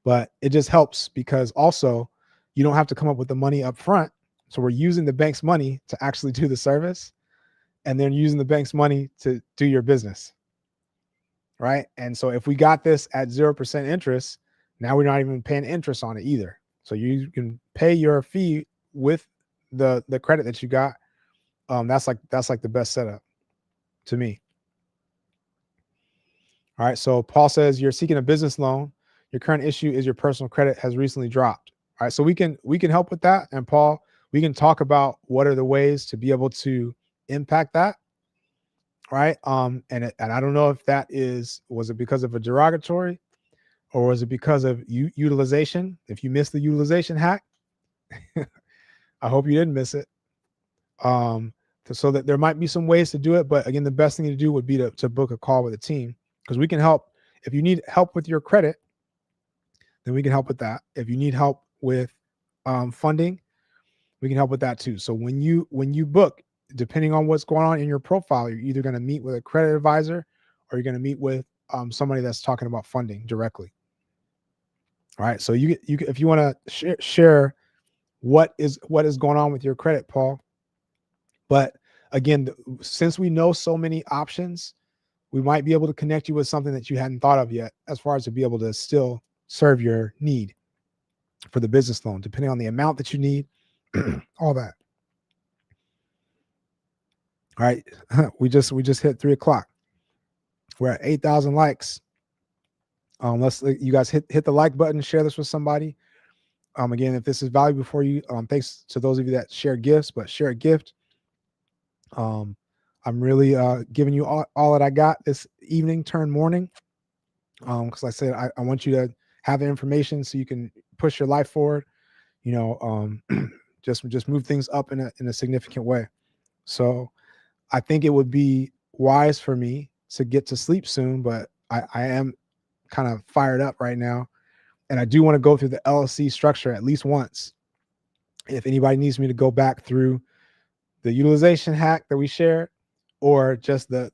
but it just helps because also you don't have to come up with the money up front. So we're using the bank's money to actually do the service, and then using the bank's money to do your business. Right. And so if we got this at 0% interest, now we're not even paying interest on it either. So you can pay your fee with the credit that you got. That's like the best setup to me. All right. So Paul says you're seeking a business loan. Your current issue is your personal credit has recently dropped. All right. So we can help with that. And Paul, we can talk about what are the ways to be able to impact that. Right. And I don't know if was it because of a derogatory or was it because of utilization? If you missed the utilization hack, I hope you didn't miss it. So that there might be some ways to do it. But again, the best thing to do would be to book a call with a team, because we can help. If you need help with your credit, then we can help with that. If you need help with funding, we can help with that too. So when you book, depending on what's going on in your profile, you're either going to meet with a credit advisor or you're going to meet with somebody that's talking about funding directly. All right. So you if you want to share what is going on with your credit, Paul. But again, since we know so many options, we might be able to connect you with something that you hadn't thought of yet, as far as to be able to still serve your need for the business loan, depending on the amount that you need, all that. All right. We just hit 3:00. We're at 8,000 likes. Let's you guys hit the like button, share this with somebody. Again, if this is valuable for you, thanks to those of you that share gifts, but share a gift. I'm really giving you all that I got this evening, turn morning. Because like I said, I want you to have the information so you can push your life forward. You know, just move things up in a significant way. So I think it would be wise for me to get to sleep soon, but I am kind of fired up right now, and I do want to go through the LLC structure at least once. If anybody needs me to go back through the utilization hack that we shared, or just the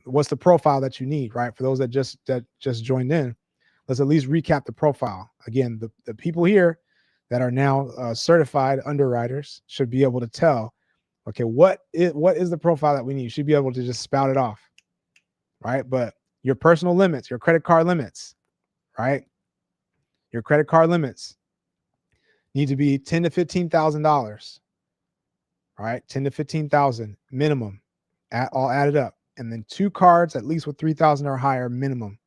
what's the profile that you need, right? For those that just joined in, let's at least recap the profile again. The people here that are now certified underwriters should be able to tell, okay, what is the profile that we need? You should be able to just spout it off, right? But your personal limits, your credit card limits, right? Your credit card limits need to be $10,000 to $15,000, right? 10 to 15,000 minimum, all added up, and then 2 cards at least with 3,000 or higher minimum.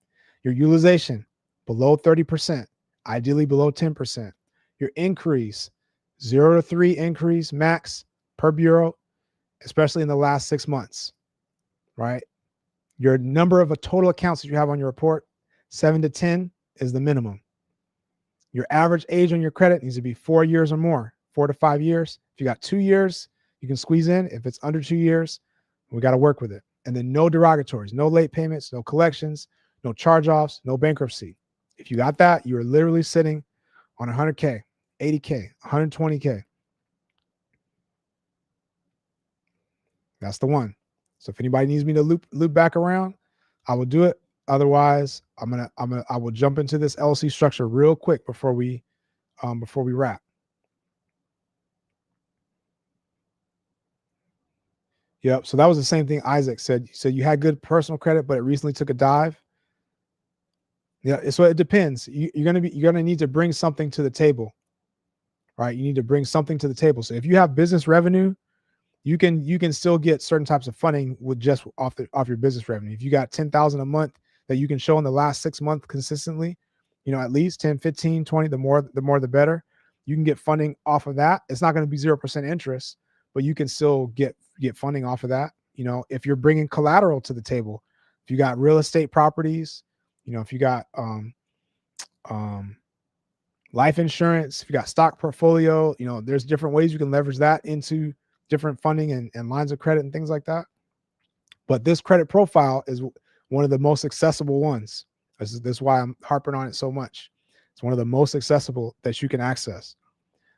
Your utilization below 30%, ideally below 10%. Your increase 0 to 3 increase max per bureau, especially in the last 6 months, right? Your number of total accounts that you have on your report, 7 to 10 is the minimum. Your average age on your credit needs to be 4 years or more, 4 to 5 years. If you got 2 years, you can squeeze in. If it's under 2 years, we got to work with it. And then no derogatories, no late payments, no collections, no charge-offs, no bankruptcy. If you got that, you are literally sitting on 100K, 80K, 120K. That's the one. So if anybody needs me to loop back around, I will do it. Otherwise, I will jump into this LC structure real quick before we wrap. Yep. So that was the same thing Isaac said. So you had good personal credit, but it recently took a dive. Yeah. So it depends. You're gonna need to bring something to the table, right? You need to bring something to the table. So if you have business revenue, you can still get certain types of funding with just off your business revenue. If you got 10,000 a month that you can show in the last 6 months consistently, at least 10, 15, 20, the more the better. You can get funding off of that. It's not going to be 0% interest, but you can still get funding off of that. If you're bringing collateral to the table, if you got real estate properties, if you got life insurance, if you got stock portfolio, there's different ways you can leverage that into different funding and lines of credit and things like that. But this credit profile is one of the most accessible ones. This is why I'm harping on it so much. It's one of the most accessible that you can access.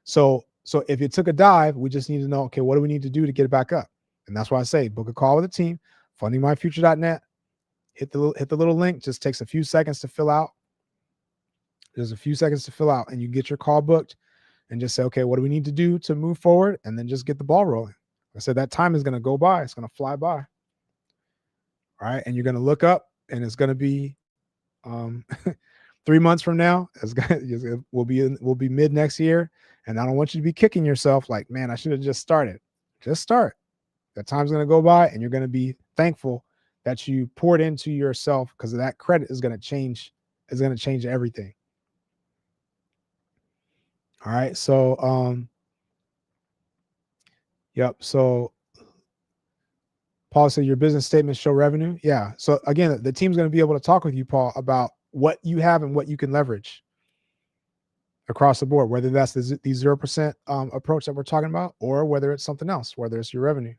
So if it took a dive, we just need to know, okay, what do we need to do to get it back up? And that's why I say book a call with a team, fundingmyfuture.net. Hit the little link. Just takes a few seconds to fill out. There's a few seconds to fill out, and you get your call booked and just say, okay, what do we need to do to move forward? And then just get the ball rolling. I said that time is going to go by. It's going to fly by. All right. And you're going to look up, and it's going to be 3 months from now. We'll be mid next year. And I don't want you to be kicking yourself like, man, I should have just started. Just start. That time's going to go by, and you're going to be thankful that you poured into yourself, because that credit is going to change. It's going to change everything. All right. So, yep. So Paul said your business statements show revenue. Yeah. So again, the team's going to be able to talk with you, Paul, about what you have and what you can leverage across the board, whether that's the 0% approach that we're talking about, or whether it's something else, whether it's your revenue.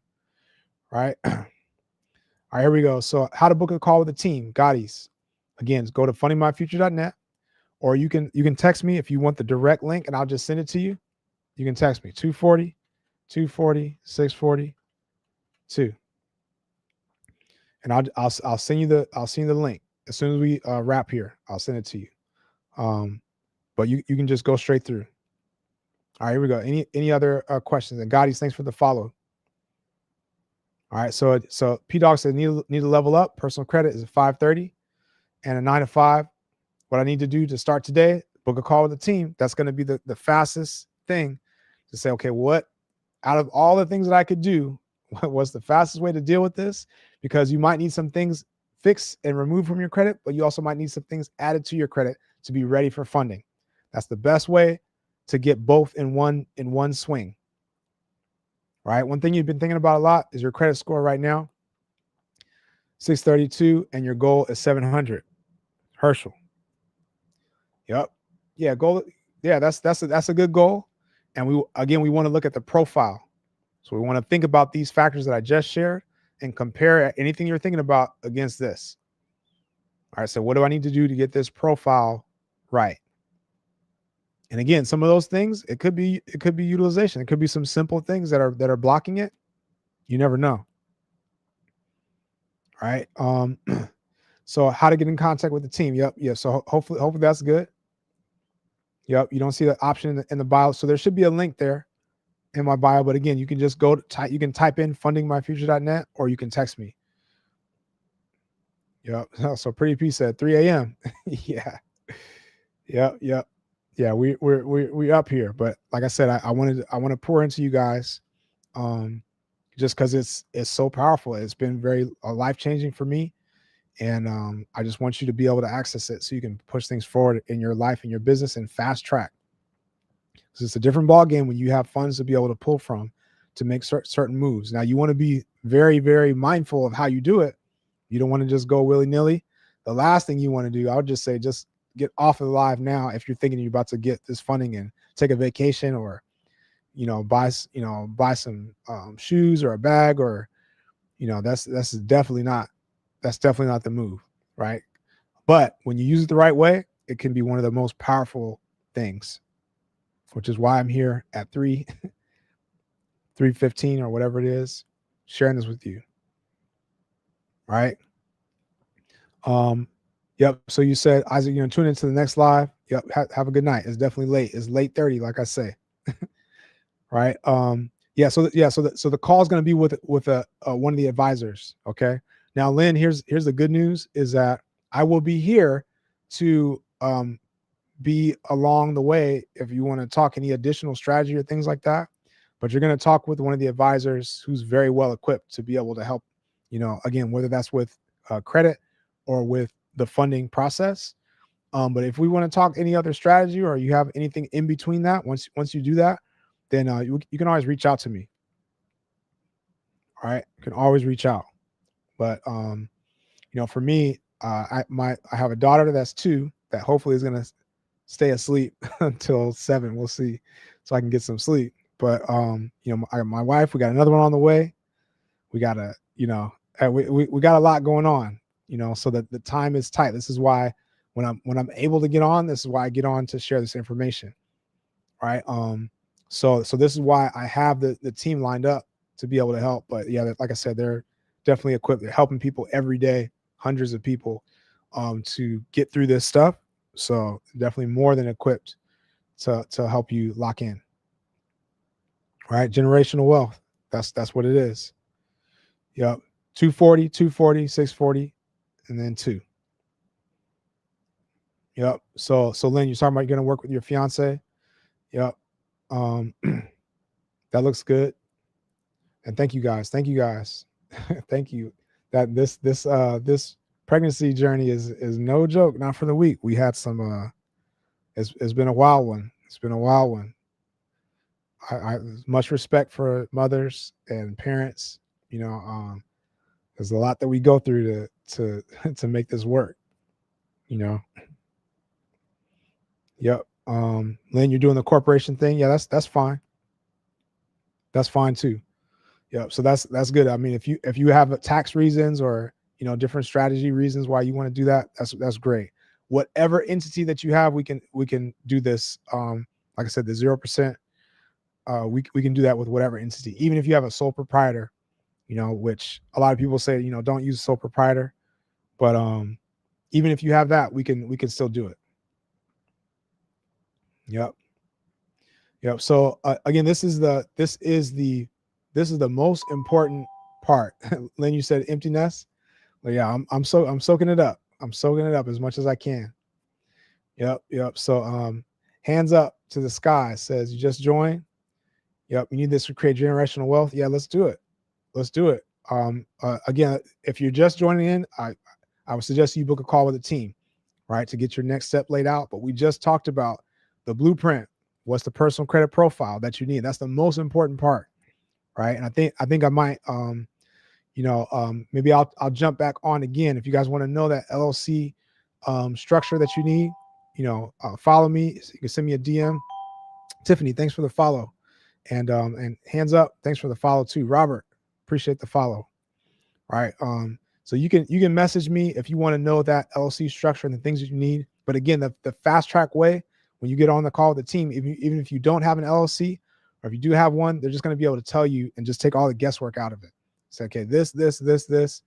All right. All right, here we go. So how to book a call with a team, Gotti's. Again, go to fundingmyfuture.net, or you can text me if you want the direct link, and I'll just send it to you. You can text me 240 640 2. And I'll send you the link as soon as we wrap here. I'll send it to you. But you can just go straight through. All right, here we go. Any other questions? And Gotti's, thanks for the follow. All right, so P Dog said need to level up. Personal credit is a 530 and a 9 to 5. What I need to do to start today, book a call with the team. That's going to be the fastest thing to say, okay, what out of all the things that I could do, what was the fastest way to deal with this? Because you might need some things fixed and removed from your credit, but you also might need some things added to your credit to be ready for funding. That's the best way to get both in one swing. Right? One thing you've been thinking about a lot is your credit score right now, 632, and your goal is 700. Herschel. Yep. Yeah. Goal. Yeah. That's a good goal. And we want to look at the profile. So we want to think about these factors that I just shared and compare anything you're thinking about against this. All right. So what do I need to do to get this profile right? And again, some of those things, it could be utilization. It could be some simple things that are blocking it. You never know. All right. So how to get in contact with the team. Yep. Yeah. So hopefully that's good. Yep. You don't see the option in the bio. So there should be a link there in my bio. But again, you can just go to type, you can type in fundingmyfuture.net or you can text me. Yep. So Pretty P said 3 a.m. Yeah. Yep. Yep. Yeah. We up here. But like I said, I want to pour into you guys. Just because it's so powerful. It's been very life-changing for me. And I just want you to be able to access it so you can push things forward in your life and your business and fast track. Because it's a different ball game when you have funds to be able to pull from to make certain moves. Now you want to be very, very mindful of how you do it. You don't want to just go willy-nilly. The last thing you want to do, I would just say, just get off of the live now if you're thinking you're about to get this funding and take a vacation or buy some shoes or a bag or that's definitely not the move, right? But when you use it the right way, it can be one of the most powerful things, which is why I'm here at 3:15 or whatever it is, sharing this with you. Right. Yep. So you said, Isaac, tune into the next live. Yep. Have a good night. It's definitely late. It's late 30, like I say. Right. Yeah. So the call is going to be with one of the advisors. Okay. Now, Lynn, here's the good news is that I will be here to be along the way if you want to talk any additional strategy or things like that. But you're going to talk with one of the advisors who's very well equipped to be able to help, again, whether that's with credit or with the funding process. But if we want to talk any other strategy or you have anything in between that, once you do that, then you can always reach out to me. All right. You can always reach out. But, for me, I have a daughter that's 2 that hopefully is going to stay asleep until 7. We'll see. So I can get some sleep. But, my wife, we got another one on the way. We got we got a lot going on, so that the time is tight. This is why when I'm able to get on, this is why I get on to share this information. Right. So this is why I have the team lined up to be able to help. But yeah, like I said, they're definitely equipped. They're helping people every day, hundreds of people, to get through this stuff. So definitely more than equipped to help you lock in. Right. Generational wealth. That's what it is. Yep. 240, 640, and then 2. Yep. So Lynn, you're talking about you're going to work with your fiance. Yep. That looks good. And thank you guys. Thank you. That this pregnancy journey is no joke, not for the weak. We had some it's been a wild one. It's been a wild one. I much respect for mothers and parents. There's a lot that we go through to make this work. Yep. Lynn, you're doing the corporation thing. Yeah, that's fine. That's fine too. Yep. So that's good. I mean, if you have tax reasons or different strategy reasons why you want to do that, that's great. Whatever entity that you have, we can do this. Like I said, the 0%. We can do that with whatever entity, even if you have a sole proprietor. Which a lot of people say don't use sole proprietor, but even if you have that, we can still do it. Yep. So again, this is the most important part. Lynn, you said empty nest. Well, yeah, I'm soaking it up. I'm soaking it up as much as I can. Yep. So hands up to the sky says you just joined. Yep. You need this to create generational wealth. Yeah, let's do it. Again, if you're just joining in, I would suggest you book a call with a team, right, to get your next step laid out. But we just talked about the blueprint. What's the personal credit profile that you need? That's the most important part, right? And I think I might, maybe I'll jump back on again if you guys want to know that LLC structure that you need, follow me. You can send me a DM. Tiffany, thanks for the follow. And hands up, thanks for the follow too. Robert, appreciate the follow. All right. So you can message me if you want to know that LLC structure and the things that you need. But again, the fast track way, when you get on the call with the team, even if you don't have an LLC, or if you do have one, they're just going to be able to tell you and just take all the guesswork out of it. Say, okay, this is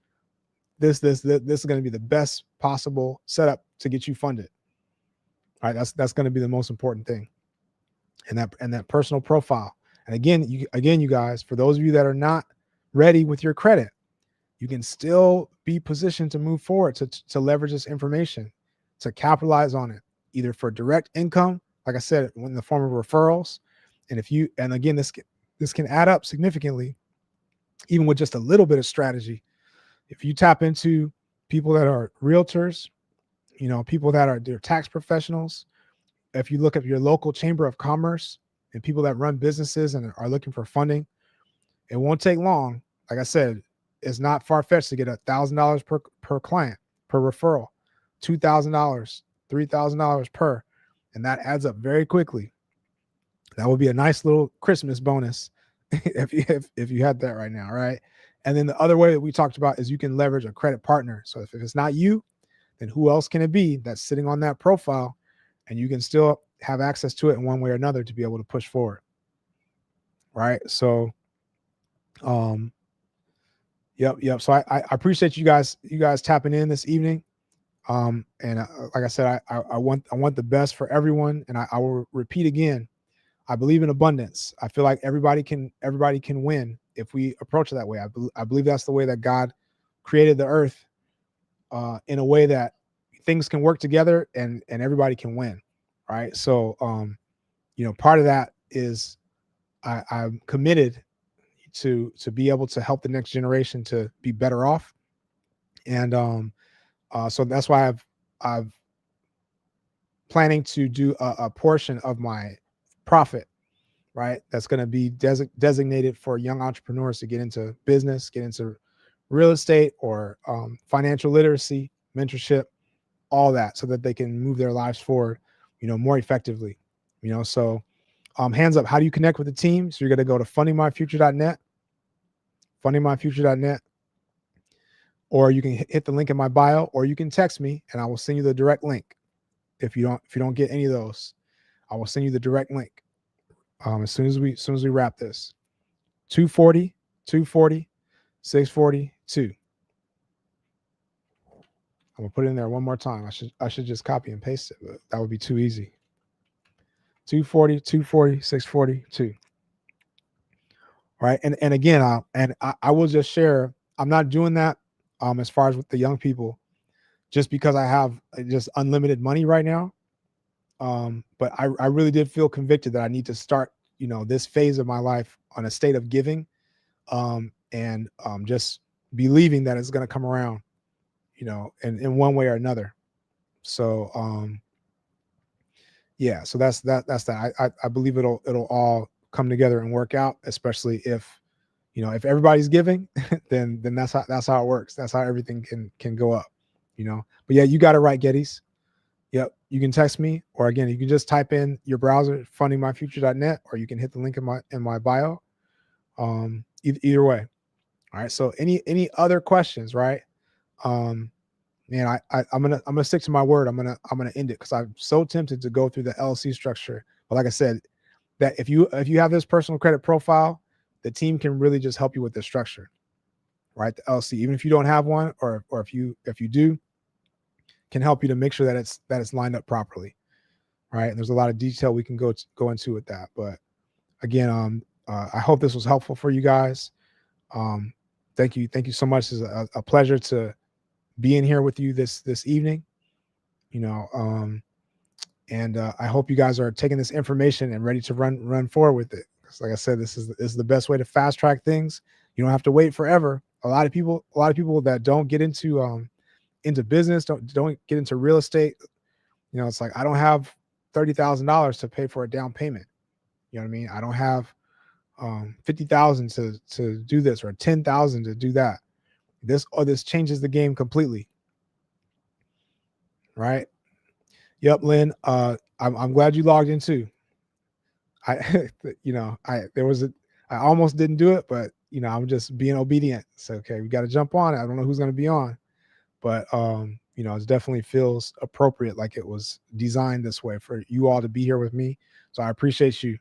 going to be the best possible setup to get you funded. All right. That's going to be the most important thing. And that personal profile. And again, you guys, for those of you that are not ready with your credit, you can still be positioned to move forward, to leverage this information, to capitalize on it, either for direct income, like I said, in the form of referrals. And again, this can add up significantly, even with just a little bit of strategy. If you tap into people that are realtors, people that are tax professionals, if you look at your local chamber of commerce and people that run businesses and are looking for funding, it won't take long. Like I said, it's not far-fetched to get $1,000 per client, per referral, $2,000, $3,000 per, and that adds up very quickly. That would be a nice little Christmas bonus if you had that right now, right? And then the other way that we talked about is you can leverage a credit partner. So if it's not you, then who else can it be that's sitting on that profile, and you can still have access to it in one way or another to be able to push forward, right? So, Yep. So I appreciate you guys tapping in this evening. And like I said, I want the best for everyone. And I will repeat again, I believe in abundance. I feel like everybody can win if we approach it that way. I believe that's the way that God created the earth, in a way that things can work together and everybody can win. Right. So, part of that is I'm committed to be able to help the next generation to be better off. And so that's why I've planning to do a portion of my profit, right? That's going to be designated for young entrepreneurs to get into business, get into real estate, or financial literacy, mentorship, all that, so that they can move their lives forward, more effectively. So hands up, how do you connect with the team? So you're going to go to fundingmyfuture.net, or you can hit the link in my bio, or you can text me and I will send you the direct link. If you don't get any of those, I will send you the direct link. As soon as we wrap this, 240, 642. I'm gonna put it in there one more time. I should just copy and paste it, but that would be too easy. 240, 642. Right. And again, I will just share, I'm not doing that as far as with the young people, just because I have just unlimited money right now. But I really did feel convicted that I need to start, this phase of my life on a state of giving, and just believing that it's going to come around, in one way or another. So, yeah, so that's that. I believe it'll all come together and work out, especially if everybody's giving, then that's how it works. That's how everything can go up, But yeah, you got it right, Geddes. Yep. You can text me, or again, you can just type in your browser, fundingmyfuture.net, or you can hit the link in my bio. Either way. All right. So any other questions, right? Man, I'm gonna stick to my word. I'm gonna end it because I'm so tempted to go through the LLC structure. But like I said, that if you have this personal credit profile, the team can really just help you with the structure, right? The LLC, even if you don't have one, or if you do, can help you to make sure that it's lined up properly, right? And there's a lot of detail we can go into with that. But again, I hope this was helpful for you guys. Thank you so much. It's a pleasure to be in here with you this evening. And I hope you guys are taking this information and ready to run forward with it. Because like I said, this is the best way to fast track things. You don't have to wait forever. A lot of people that don't get into business, don't get into real estate, it's like, I don't have $30,000 to pay for a down payment. You know what I mean? I don't have 50,000 to do this, or 10,000 to do that. This changes the game completely. right? Yep, Lynn. I'm glad you logged in too. I, there was I almost didn't do it, but I'm just being obedient. So okay, we got to jump on it. I don't know who's going to be on, but it definitely feels appropriate, like it was designed this way for you all to be here with me. So I appreciate you.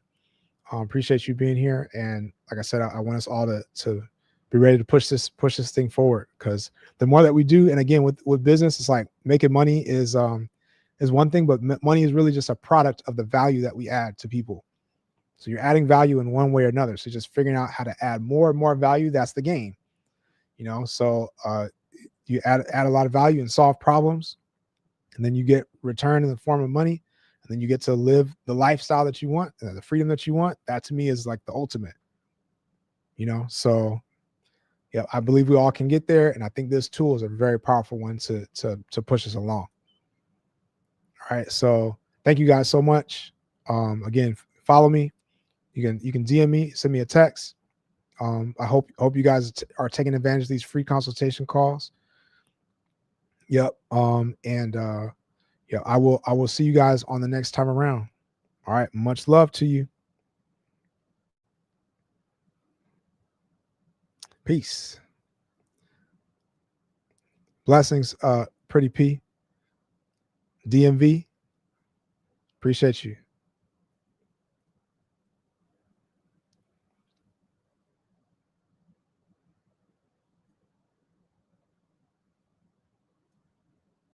Appreciate you being here, and like I said, I want us all to be ready to push this thing forward, because the more that we do, and again with business, it's like making money is one thing, but money is really just a product of the value that we add to people. So you're adding value in one way or another. So just figuring out how to add more and more value, that's the game. So you add a lot of value and solve problems, and then you get return in the form of money, and then you get to live the lifestyle that you want, the freedom that you want. That to me is like the ultimate. So yeah, I believe we all can get there, and I think this tool is a very powerful one to push us along. All right, so thank you guys so much. Again, follow me. You can DM me, send me a text. I hope you guys are taking advantage of these free consultation calls. Yep. And yeah, I will see you guys on the next time around. All right. Much love to you. Peace. Blessings, Pretty P. DMV. Appreciate you.